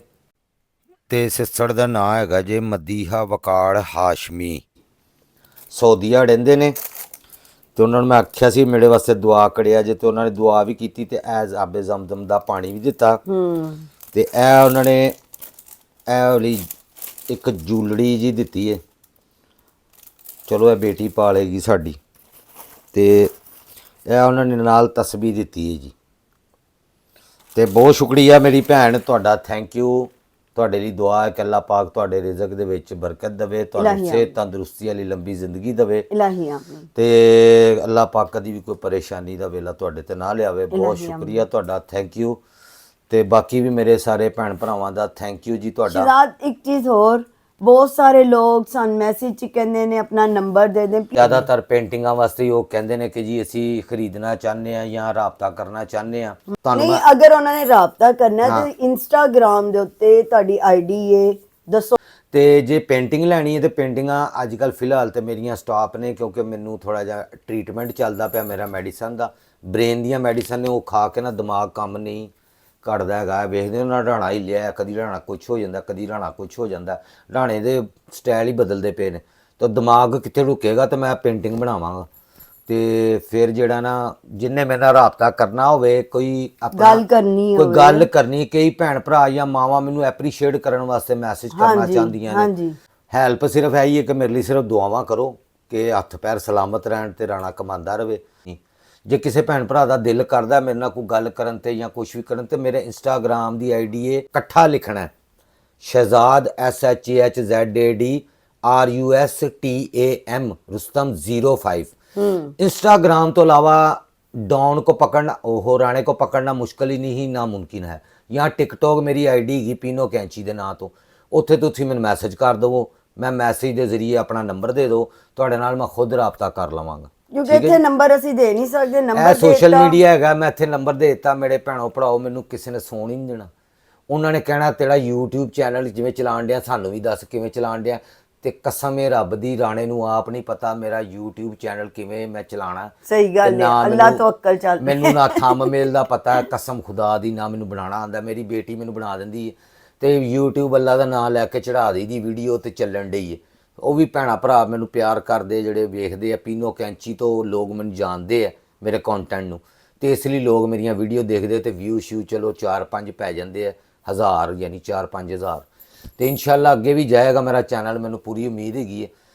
ਤੇ ਸਿਸੜ ਦਾ ਨਾਂ ਹੈਗਾ ਜੇ ਮਦੀਹਾ ਵਕਾੜ ਹਾਸ਼ਮੀ ਸੌਦੀਆ ਰਹਿੰਦੇ ਨੇ ਤੇ ਉਹਨਾਂ ਨੂੰ ਮੈਂ ਆਖਿਆ ਸੀ ਮੇਰੇ ਵਾਸਤੇ ਦੁਆ ਕਰਿਆ ਜੇ ਤੇ ਉਹਨਾਂ ਨੇ ਦੁਆ ਵੀ ਕੀਤੀ ਤੇ ਐਜ਼ ਆਬੇ ਜ਼ਮਜ਼ਮ ਦਾ ਪਾਣੀ ਵੀ ਦਿੱਤਾ। ਤੇ ਇਹ ਉਹਨਾਂ ਨੇ ਇਹ ਵਾਲੀ ਇੱਕ ਜੂਲੜੀ ਜੀ ਦਿੱਤੀ ਹੈ। ਚਲੋ ਇਹ ਬੇਟੀ ਪਾਲੇਗੀ ਸਾਡੀ ਤੇ ਇਹ ਉਹਨਾਂ ਨੇ ਨਾਲ ਤਸਬੀਹ ਦਿੱਤੀ ਹੈ ਜੀ। ਤੇ ਬਹੁਤ ਸ਼ੁਕਰੀਆ ਮੇਰੀ ਭੈਣ ਤੁਹਾਡਾ ਥੈਂਕ ਯੂ। ਤੁਹਾਡੇ ਲਈ ਦੁਆ ਹੈ ਕਿ ਅੱਲਾਹ ਪਾਕ ਤੁਹਾਡੇ ਰਿਜ਼ਕ ਦੇ ਵਿੱਚ ਬਰਕਤ ਦੇਵੇ ਤੁਹਾਨੂੰ ਸਿਹਤ ਤੰਦਰੁਸਤੀ ਵਾਲੀ ਲੰਬੀ ਜ਼ਿੰਦਗੀ ਦੇਵੇ ਇਲਾਹੀ ਆਮੀਨ। ਤੇ ਅੱਲਾਹ ਪਾਕ ਕਦੀ ਵੀ ਕੋਈ ਪਰੇਸ਼ਾਨੀ ਦਾ ਵੇਲਾ ਤੁਹਾਡੇ ਤੇ ਨਾ ਲਿਆਵੇ। ਬਹੁਤ ਸ਼ੁਕਰੀਆ ਤੁਹਾਡਾ ਥੈਂਕ ਯੂ। ਤੇ ਬਾਕੀ ਵੀ ਮੇਰੇ ਸਾਰੇ ਭੈਣ ਭਰਾਵਾਂ ਦਾ ਥੈਂਕ ਯੂ ਜੀ ਤੁਹਾਡਾ। ਸ਼ਿਰਾਜ਼ ਇੱਕ ਚੀਜ਼ ਹੋਰ ਬਹੁਤ ਸਾਰੇ ਲੋਕ ਸਾਨੂੰ ਮੈਸੇਜ ਚ ਕਹਿੰਦੇ ਨੇ ਆਪਣਾ ਨੰਬਰ ਦੇ ਦੇ। ਜ਼ਿਆਦਾਤਰ ਪੇਂਟਿੰਗਾਂ ਵਾਸਤੇ ਉਹ ਕਹਿੰਦੇ ਨੇ ਕਿ ਜੀ ਅਸੀਂ ਖਰੀਦਣਾ ਚਾਹੁੰਦੇ ਆ ਜਾਂ ਰਾਬਤਾ ਕਰਨਾ ਚਾਹੁੰਦੇ ਆ। ਤੁਹਾਨੂੰ ਨਹੀਂ ਅਗਰ ਉਹਨਾਂ ਨੇ ਰਾਬਤਾ ਕਰਨਾ ਹੈ ਤੇ ਇੰਸਟਾਗ੍ਰਾਮ ਦੇ ਉੱਤੇ ਤੁਹਾਡੀ ਆਈਡੀ ਹੈ ਦੱਸੋ। ਤੇ ਜੇ ਪੇਂਟਿੰਗ ਲੈਣੀ ਹੈ ਤੇ ਪੇਂਟਿੰਗਾਂ ਅੱਜ ਕੱਲ ਫਿਲਹਾਲ ਤੇ ਮੇਰੀਆਂ ਸਟਾਪ ਨੇ ਕਿਉਂਕਿ ਮੈਨੂੰ ਥੋੜਾ ਜਿਹਾ ਟ੍ਰੀਟਮੈਂਟ ਚੱਲਦਾ ਪਿਆ ਮੇਰਾ ਮੈਡੀਸਨ ਦਾ ਬ੍ਰੇਨ ਦੀਆਂ ਮੈਡੀਸਨ ਨੇ ਉਹ ਖਾ ਕੇ ਨਾ ਦਿਮਾਗ ਕੰਮ ਨਹੀਂ ਘਟਦਾ ਹੈਗਾ। ਵੇਖਦੇ ਹੋ ਨਾ ਰਾਣਾ ਹੀ ਲਿਆ ਕਦੀ ਰਾਣਾ ਕੁਛ ਹੋ ਜਾਂਦਾ ਕਦੀ ਰਾਣਾ ਕੁਛ ਹੋ ਜਾਂਦਾ। ਰਾਣੇ ਦੇ ਸਟਾਈਲ ਹੀ ਬਦਲਦੇ ਪਏ ਨੇ ਤਾਂ ਦਿਮਾਗ ਕਿੱਥੇ ਰੁਕੇਗਾ ਤੇ ਮੈਂ ਪੇਂਟਿੰਗ ਬਣਾਵਾਂਗਾ। ਤੇ ਫਿਰ ਜਿਹੜਾ ਨਾ ਜਿੰਨੇ ਮੇਰੇ ਨਾਲ ਰਾਬਤਾ ਕਰਨਾ ਹੋਵੇ ਕੋਈ ਆਪਣਾ ਗੱਲ ਕਰਨੀ ਕੋਈ ਗੱਲ ਕਰਨੀ ਕਈ ਭੈਣ ਭਰਾ ਜਾਂ ਮਾਵਾਂ ਮੈਨੂੰ ਐਪਰੀਸ਼ੀਏਟ ਕਰਨ ਵਾਸਤੇ ਮੈਸੇਜ ਕਰਨਾ ਚਾਹੁੰਦੀਆਂ ਨੇ। ਹੈਲਪ ਸਿਰਫ ਇਹੀ ਹੈ ਕਿ ਮੇਰੇ ਲਈ ਸਿਰਫ ਦੁਆਵਾਂ ਕਰੋ ਕਿ ਹੱਥ ਪੈਰ ਸਲਾਮਤ ਰਹਿਣ ਤੇ ਰਾਣਾ ਕਮਾਉਂਦਾ ਰਹੇ। ਜੇ ਕਿਸੇ ਭੈਣ ਭਰਾ ਦਾ ਦਿਲ ਕਰਦਾ ਮੇਰੇ ਨਾਲ ਕੋਈ ਗੱਲ ਕਰਨ ਤੇ ਜਾਂ ਕੁਝ ਵੀ ਕਰਨ ਤੇ ਮੇਰੇ ਇੰਸਟਾਗ੍ਰਾਮ ਦੀ ਆਈਡੀ ਹੈ ਇਕੱਠਾ ਲਿਖਣਾ Shahzad SHAHZAD RUSTAM Rustam 05। Instagram तो अलावा डॉन को पकड़ना ओहो राणे को पकड़ना मुश्किल ही नहीं नामुमकिन है। ਜਾਂ ਟਿਕਟੋਕ ਮੇਰੀ ਆਈਡੀ ਹੈਗੀ ਪੀਨੋ ਕੈਂਚੀ ਦੇ ਨਾਂ ਤੋਂ, ਉੱਥੇ ਤੁਸੀਂ ਮੈਨੂੰ ਮੈਸੇਜ ਕਰ ਦੇਵੋ, ਮੈਂ ਮੈਸੇਜ ਦੇ ਜ਼ਰੀਏ ਆਪਣਾ ਨੰਬਰ ਦੇ ਦਿਓ, ਤੁਹਾਡੇ ਨਾਲ ਮੈਂ ਖੁਦ ਰਾਬਤਾ ਕਰ ਲਵਾਂਗਾ। ਕਿਉਂਕਿ ਇੱਥੇ ਨੰਬਰ ਅਸੀਂ ਦੇ ਨਹੀਂ ਸਕਦੇ, ਇਹ ਨੰਬਰ ਸੋਸ਼ਲ ਮੀਡੀਆ ਹੈਗਾ, ਮੈਂ ਇੱਥੇ ਨੰਬਰ ਦੇ ਦਿੱਤਾ, ਮੇਰੇ ਭੈਣੋ ਭਰਾਓ ਮੈਨੂੰ ਕਿਸੇ ਨੇ ਸੌਣ ਹੀ ਨਹੀਂ ਦੇਣਾ। ਉਹਨਾਂ ਨੇ ਕਹਿਣਾ ਤੇਰਾ YouTube ਚੈਨਲ ਜਿਵੇਂ ਚਲਾਉਣ ਡਿਆ ਸਾਨੂੰ ਵੀ ਦੱਸ ਕਿਵੇਂ ਚਲਾਉਣ ਡਿਆ, ਤੇ ਕਸਮ ਏ ਰੱਬ ਦੀ, ਰਾਣੇ ਨੂੰ ਆਪ ਨਹੀਂ ਪਤਾ ਮੇਰਾ YouTube ਚੈਨਲ ਕਿਵੇਂ ਮੈਂ ਚਲਾਣਾ। ਸਹੀ ਗੱਲ ਹੈ, ਅੱਲਾਹ ਤੋਂ ਅਕਲ ਚੱਲ ਮੈਨੂੰ ਨਾ ਥੰਬਨੇਲ ਦਾ ਪਤਾ, ਕਸਮ ਖੁਦਾ ਦੀ ਨਾ ਮੈਨੂੰ ਬਣਾਉਣਾ ਆਉਂਦਾ, ਮੇਰੀ ਬੇਟੀ ਮੈਨੂੰ ਬਣਾ ਦਿੰਦੀ ਹੈ, ਤੇ YouTube ਅੱਲਾ ਦਾ ਨਾਮ ਲੈ ਕੇ ਚੜਾ ਦੀ ਵੀਡੀਓ ਤੇ ਚੱਲਣ ਡਈ ਹੈ। ਉਹ ਵੀ ਭੈਣਾ ਭਰਾ ਮੈਨੂੰ ਪਿਆਰ ਕਰਦੇ ਜਿਹੜੇ ਵੇਖਦੇ ਆ, ਪੀਨੋ ਕੈਂਚੀ ਤੋਂ ਲੋਕ ਮੈਨੂੰ ਜਾਣਦੇ ਆ ਮੇਰੇ ਕੰਟੈਂਟ ਨੂੰ, ਤੇ ਇਸ ਲਈ ਲੋਕ ਮੇਰੀਆਂ ਵੀਡੀਓ ਦੇਖਦੇ ਤੇ ਵਿਊ ਸ਼ਿਊ ਚਲੋ 4-5 ਪੈ ਜਾਂਦੇ ਆ, 1000 ਯਾਨੀ 4-5 ਹਜ਼ਾਰ, ਤੇ ਇਨਸ਼ਾਅੱਲਾ ਅੱਗੇ ਵੀ ਜਾਏਗਾ ਮੇਰਾ ਚੈਨਲ, ਮੈਨੂੰ ਪੂਰੀ ਉਮੀਦ ਹੈਗੀ ਹੈ।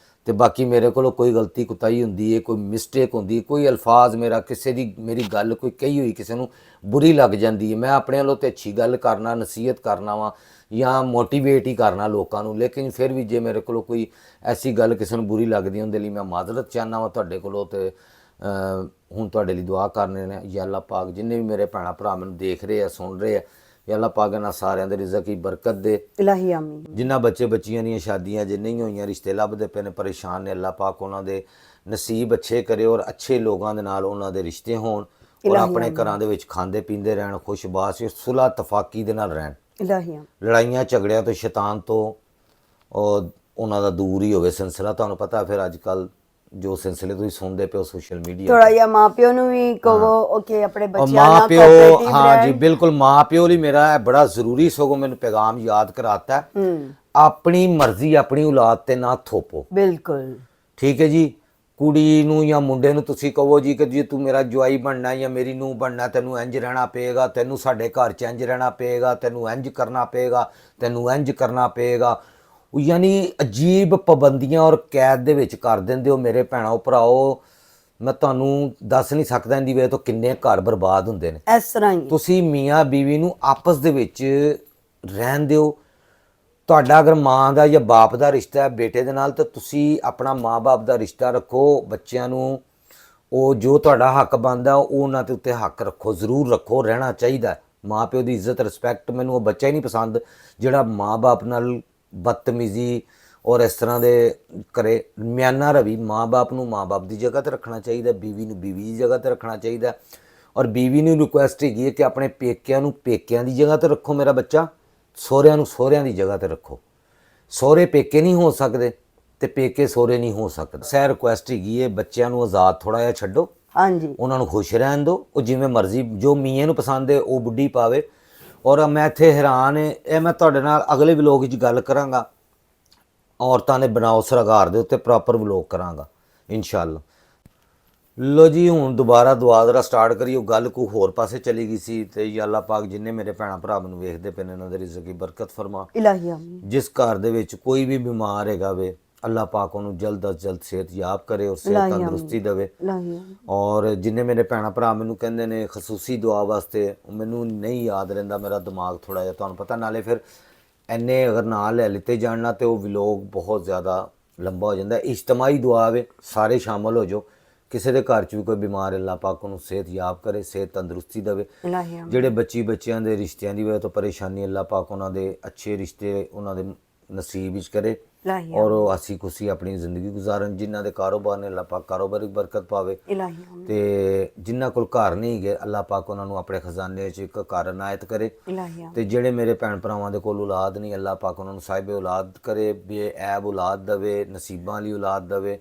ਤੇ ਬਾਕੀ ਮੇਰੇ ਕੋਲੋਂ ਕੋਈ ਗਲਤੀ ਕੁਤਾਈ ਹੁੰਦੀ ਹੈ, ਕੋਈ ਮਿਸਟੇਕ ਹੁੰਦੀ ਹੈ, ਕੋਈ ਅਲਫਾਜ਼ ਮੇਰਾ ਕਿਸੇ ਦੀ ਮੇਰੀ ਗੱਲ ਕੋਈ ਕਹੀ ਹੋਈ ਕਿਸੇ ਨੂੰ ਬੁਰੀ ਲੱਗ ਜਾਂਦੀ ਹੈ, ਮੈਂ ਆਪਣੇ ਵੱਲੋਂ ਤੇ ਅੱਛੀ ਗੱਲ ਕਰਨਾ, ਨਸੀਹਤ ਕਰਨਾ ਵਾ ਜਾਂ ਮੋਟੀਵੇਟ ਹੀ ਕਰਨਾ ਲੋਕਾਂ ਨੂੰ, ਲੇਕਿਨ ਫਿਰ ਵੀ ਜੇ ਮੇਰੇ ਕੋਲੋਂ ਕੋਈ ਐਸੀ ਗੱਲ ਕਿਸੇ ਨੂੰ ਬੁਰੀ ਲੱਗਦੀ ਉਹਦੇ ਲਈ ਮੈਂ ਮਾਜ਼ਰਤ ਚਾਹੁੰਦਾ ਵਾ ਤੁਹਾਡੇ ਕੋਲੋਂ। ਤੇ ਹੁਣ ਤੁਹਾਡੇ ਲਈ ਦੁਆ ਕਰਨੇ ਨੇ, ਯਾ ਅੱਲਾ ਪਾਕ ਜਿੰਨੇ ਵੀ ਮੇਰੇ ਭੈਣਾਂ ਭਰਾ ਮੈਨੂੰ ਦੇਖ ਰਹੇ ਆ ਸੁਣ ਰਹੇ ਆ, ਯਾ ਅੱਲਾ ਪਾਕ ਇਹਨਾਂ ਸਾਰਿਆਂ ਦੇ ਰਿਜ਼ਕ ਦੀ ਬਰਕਤ ਦੇ, ਇਲਾਹੀ ਆਮੀਨ। ਜਿਨ੍ਹਾਂ ਬੱਚੇ ਬੱਚੀਆਂ ਦੀਆਂ ਸ਼ਾਦੀਆਂ ਜੇ ਨਹੀਂ ਹੋਈਆਂ, ਰਿਸ਼ਤੇ ਲੱਭਦੇ ਪਏ ਨੇ, ਪਰੇਸ਼ਾਨ ਨੇ, ਅੱਲਾ ਪਾਕ ਉਹਨਾਂ ਦੇ ਨਸੀਬ ਅੱਛੇ ਕਰੇ ਔਰ ਅੱਛੇ ਲੋਕਾਂ ਦੇ ਨਾਲ ਉਹਨਾਂ ਦੇ ਰਿਸ਼ਤੇ ਹੋਣ, ਔਰ ਆਪਣੇ ਘਰਾਂ ਦੇ ਵਿੱਚ ਖਾਂਦੇ ਪੀਂਦੇ ਰਹਿਣ, ਖੁਸ਼ਬਾਸ਼ ਸੁਲ੍ਹਾ ਤਫਾਕੀ ਦੇ ਨਾਲ ਰਹਿਣ, ਇਲਾਹੀ ਆਮੀਨ। ਲੜਾਈਆਂ ਝਗੜਿਆਂ ਤੋਂ ਸ਼ੈਤਾਨ ਤੋਂ ਉਹਨਾਂ ਦਾ ਦੂਰ ਹੀ ਹੋਵੇ ਸਿਲਸਿਲਾ। ਤੁਹਾਨੂੰ ਪਤਾ ਫਿਰ ਅੱਜ ਕੱਲ ਜੋ ਸਿਲਸਿਲੇ ਤੁਸੀਂ ਸੁਣਦੇ ਪਿਓ ਸੋਸ਼ਲ ਮੀਡੀਆ, ਥੋੜਾ ਜਿਹਾ ਮਾਪਿਓ ਨੂੰ ਵੀ ਕਹੋ ਓਕੇ ਆਪਣੇ ਬੱਚਿਆਂ ਨਾਲ ਮਾਪਿਓ, ਕੋਆਪਰੇਟਿਵ ਹਾਂ ਜੀ ਬਿਲਕੁਲ, ਮਾਪਿਓ ਲਈ ਮੇਰਾ ਇਹ ਬੜਾ ਜ਼ਰੂਰੀ ਸਗੋਂ ਮੈਨੂੰ ਪੈਗਾਮ ਯਾਦ ਕਰਾਤਾ, ਆਪਣੀ ਮਰਜ਼ੀ ਆਪਣੀ ਔਲਾਦ ਤੇ ਨਾ ਥੋਪੋ। ਬਿਲਕੁਲ ਠੀਕ ਹੈ ਜੀ, ਕੁੜੀ ਨੂੰ ਜਾਂ ਮੁੰਡੇ ਨੂੰ ਤੁਸੀਂ ਕਹੋ ਜੀ ਕਿ ਜੀ ਤੂੰ ਮੇਰਾ ਜਵਾਈ ਬਣਨਾ ਜਾਂ ਮੇਰੀ ਨੂੰਹ ਬਣਨਾ, ਤੈਨੂੰ ਇੰਜ ਰਹਿਣਾ ਪਏਗਾ, ਤੈਨੂੰ ਸਾਡੇ ਘਰ 'ਚ ਇੰਜ ਰਹਿਣਾ ਪਏਗਾ, ਤੈਨੂੰ ਇੰਜ ਕਰਨਾ ਪਏਗਾ, ਤੈਨੂੰ ਇੰਜ ਕਰਨਾ ਪਏਗਾ, ਯਾਨੀ ਅਜੀਬ ਪਾਬੰਦੀਆਂ ਔਰ ਕੈਦ ਦੇ ਵਿੱਚ ਕਰ ਦਿੰਦੇ ਹੋ ਮੇਰੇ ਭੈਣਾਂ ਭਰਾਓ। ਮੈਂ ਤੁਹਾਨੂੰ ਦੱਸ ਨਹੀਂ ਸਕਦਾ ਇਹਦੀ ਵਜ੍ਹਾ ਤੋਂ ਕਿੰਨੇ ਘਰ ਬਰਬਾਦ ਹੁੰਦੇ ਨੇ। ਇਸ ਤਰ੍ਹਾਂ ਹੀ ਤੁਸੀਂ ਮੀਆਂ ਬੀਵੀ ਨੂੰ ਆਪਸ ਦੇ ਵਿੱਚ ਰਹਿਣ ਦਿਓ, ਤੁਹਾਡਾ ਅਗਰ ਮਾਂ ਦਾ ਜਾਂ ਬਾਪ ਦਾ ਰਿਸ਼ਤਾ ਹੈ ਬੇਟੇ ਦੇ ਨਾਲ, ਤਾਂ ਤੁਸੀਂ ਆਪਣਾ ਮਾਂ-ਬਾਪ ਦਾ ਰਿਸ਼ਤਾ ਰੱਖੋ, ਬੱਚਿਆਂ ਨੂੰ ਉਹ ਜੋ ਤੁਹਾਡਾ ਹੱਕ ਬਣਦਾ ਉਹ ਉਹਨਾਂ ਦੇ ਉੱਤੇ ਹੱਕ ਰੱਖੋ, ਜ਼ਰੂਰ ਰੱਖੋ, ਰਹਿਣਾ ਚਾਹੀਦਾ। ਮਾਂ ਪਿਓ ਦੀ ਇੱਜ਼ਤ ਰਿਸਪੈਕਟ, ਮੈਨੂੰ ਉਹ ਬੱਚਾ ਹੀ ਨਹੀਂ ਪਸੰਦ ਜਿਹੜਾ ਮਾਂ-ਬਾਪ ਨਾਲ ਬਦਤਮੀਜ਼ੀ ਔਰ ਇਸ ਤਰ੍ਹਾਂ ਦੇ ਕਰੇ। ਮਿਆਨਾ ਰਵੀ, ਮਾਂ-ਬਾਪ ਨੂੰ ਮਾਂ-ਬਾਪ ਦੀ ਜਗ੍ਹਾ ਤੇ ਰੱਖਣਾ ਚਾਹੀਦਾ, ਬੀਵੀ ਨੂੰ ਬੀਵੀ ਦੀ ਜਗ੍ਹਾ ਤੇ ਰੱਖਣਾ ਚਾਹੀਦਾ, ਔਰ ਬੀਵੀ ਨੂੰ ਰਿਕੁਐਸਟ ਹੈਗੀ ਹੈ ਕਿ ਆਪਣੇ ਪੇਕਿਆਂ ਨੂੰ ਪੇਕਿਆਂ ਦੀ ਜਗ੍ਹਾ ਤੇ ਰੱਖੋ ਮੇਰਾ ਬੱਚਾ, ਸਹੁਰਿਆਂ ਨੂੰ ਸਹੁਰਿਆਂ ਦੀ ਜਗ੍ਹਾ ਤੇ ਰੱਖੋ। ਸਹੁਰੇ ਪੇਕੇ ਨਹੀਂ ਹੋ ਸਕਦੇ ਤੇ ਪੇਕੇ ਸਹੁਰੇ ਨਹੀਂ ਹੋ ਸਕਦੇ। ਸਹਿ ਰਿਕੁਐਸਟ ਹੈਗੀ ਹੈ, ਬੱਚਿਆਂ ਨੂੰ ਆਜ਼ਾਦ ਥੋੜਾ ਜਿਹਾ ਛੱਡੋ, ਹਾਂਜੀ ਉਹਨਾਂ ਨੂੰ ਖੁਸ਼ ਰਹਿਣ ਦਿਓ, ਉਹ ਜਿਵੇਂ ਮਰਜ਼ੀ ਜੋ ਮੀਆਂ ਨੂੰ ਪਸੰਦ ਹੈ ਉਹ ਬੁੱਢੀ ਪਾਵੇ। ਔਰ ਮੈਂ ਇੱਥੇ ਹੈਰਾਨ ਹੈ, ਇਹ ਮੈਂ ਤੁਹਾਡੇ ਨਾਲ ਅਗਲੇ ਵਲੋਗ ਵਿੱਚ ਗੱਲ ਕਰਾਂਗਾ, ਔਰਤਾਂ ਦੇ ਬਣਾਓ ਸਰਗਾਰ ਦੇ ਉੱਤੇ ਪ੍ਰੋਪਰ ਵਲੋਗ ਕਰਾਂਗਾ ਇਨਸ਼ਾਅੱਲਾ। ਲੋ ਜੀ ਹੁਣ ਦੁਬਾਰਾ ਦੁਆ ਜ਼ਰਾ ਸਟਾਰਟ ਕਰੀ, ਉਹ ਗੱਲ ਕੋ ਹੋਰ ਪਾਸੇ ਚਲੀ ਗਈ ਸੀ, ਤੇ ਯਾ ਅੱਲਾ ਪਾਕ ਜਿੰਨੇ ਮੇਰੇ ਭੈਣਾਂ ਭਰਾ ਮੈਨੂੰ ਵੇਖਦੇ ਪਏ ਨੇ ਉਹਨਾਂ ਦੇ ਰਿਜ਼ਕ ਦੀ ਬਰਕਤ ਫਰਮਾ। ਇਲਾਹੀ ਆਮੀਨ। ਜਿਸ ਘਰ ਦੇ ਵਿੱਚ ਕੋਈ ਵੀ ਬਿਮਾਰ ਹੈਗਾ ਵੇ, ਅੱਲਾ ਪਾਕ ਉਹਨੂੰ ਜਲਦ ਤੋਂ ਜਲਦ ਸਿਹਤ ਯਾਬ ਕਰੇ ਔਰ ਸਿਹਤ ਤੰਦਰੁਸਤੀ ਦੇਵੇ। ਇਲਾਹੀ ਆਮੀਨ। ਔਰ ਜਿੰਨੇ ਮੇਰੇ ਭੈਣਾਂ ਭਰਾ ਮੈਨੂੰ ਕਹਿੰਦੇ ਨੇ ਖਸੂਸੀ ਦੁਆ ਵਾਸਤੇ, ਮੈਨੂੰ ਨਹੀਂ ਯਾਦ ਰਹਿੰਦਾ, ਮੇਰਾ ਦਿਮਾਗ ਥੋੜਾ ਜਿਹਾ ਤੁਹਾਨੂੰ ਪਤਾ, ਨਾਲੇ ਫਿਰ ਇੰਨੇ ਅਗਰ ਨਾ ਲੈ ਲਿੱਤੇ ਜਾਣਾ ਤੇ ਉਹ ਵਲੋਗ ਬਹੁਤ ਜ਼ਿਆਦਾ ਲੰਬਾ ਹੋ ਜਾਂਦਾ। ਇਜਤਮਾਈ ਦੁਆ ਵੇ, ਸਾਰੇ ਸ਼ਾਮਲ ਹੋ ਜਾਓ। ਕਿਸੇ ਦੇ ਘਰ 'ਚ ਵੀ ਕੋਈ ਬਿਮਾਰ, ਅੱਲਾ ਪਾਕ ਉਹਨੂੰ ਸਿਹਤ ਯਾਬ ਕਰੇ, ਸਿਹਤ ਤੰਦਰੁਸਤੀ ਦੇਵੇ। ਇਲਾਹੀ ਆਮੀਨ। ਜਿਹੜੇ ਬੱਚਿਆਂ ਦੇ ਰਿਸ਼ਤਿਆਂ ਦੀ ਵਜ੍ਹਾ ਤੋਂ ਪਰੇਸ਼ਾਨੀ, ਅੱਲਾ ਪਾਕ ਉਹਨਾਂ ਦੇ ਅੱਛੇ ਰਿਸ਼ਤੇ ਉਹਨਾਂ ਦੇ ਨਸੀਬ ਵਿੱਚ ਕਰੇ, ਇਲਾਹੀ ਔਰ ਉਹ ਹੱਸੀ ਖੁਸ਼ੀ ਆਪਣੀ ਜ਼ਿੰਦਗੀ ਗੁਜ਼ਾਰਨ। ਜਿਨ੍ਹਾਂ ਦੇ ਕਾਰੋਬਾਰ ਨੇ ਅੱਲਾ ਪਾਕ ਕਾਰੋਬਾਰ ਵਿੱਚ ਬਰਕਤ ਪਾਵੇ, ਇਲਾਹੀ ਆਮੀਨ। ਤੇ ਜਿਨ੍ਹਾਂ ਕੋਲ ਘਰ ਨਹੀਂ ਗਏ ਅੱਲਾ ਪਾਕ ਉਹਨਾਂ ਨੂੰ ਆਪਣੇ ਖਜ਼ਾਨੇ 'ਚ ਇੱਕ ਘਰ ਇਨਾਇਤ ਕਰੇ। ਇਲਾਹੀ ਆਮੀਨ। ਤੇ ਜਿਹੜੇ ਮੇਰੇ ਭੈਣ ਭਰਾਵਾਂ ਦੇ ਕੋਲ ਔਲਾਦ ਨਹੀਂ, ਅੱਲਾ ਪਾਕ ਉਹਨਾਂ ਨੂੰ ਸਾਹਿਬ ਔਲਾਦ ਕਰੇ, ਬੇਐਬ ਔਲਾਦ ਦੇਵੇ, ਨਸੀਬਾਂ ਵਾਲੀ ਔਲਾਦ ਦੇਵੇ।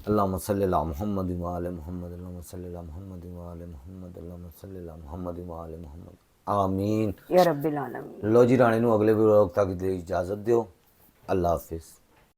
ਅੱਲਾਹੁம்ம ਸੱਲि ਅਲਾ ਮੁਹੰਮਦ व आले मुहम्मद, अल्लाहुम्मा सल्लि अला मुहम्मद व आले मुहम्मद, अल्लाहुम्मा सल्लि अला मुहम्मद व आले मुहम्मद, आमीन या रब्बिल आलमीन। लो जी, रानी ਨੂੰ ਅਗਲੇ ਵਲੋਗ ਤੱਕ ਦੀ ਇਜਾਜ਼ਤ ਦਿਓ। ਅੱਲਾ ਹਾਫਿਜ਼।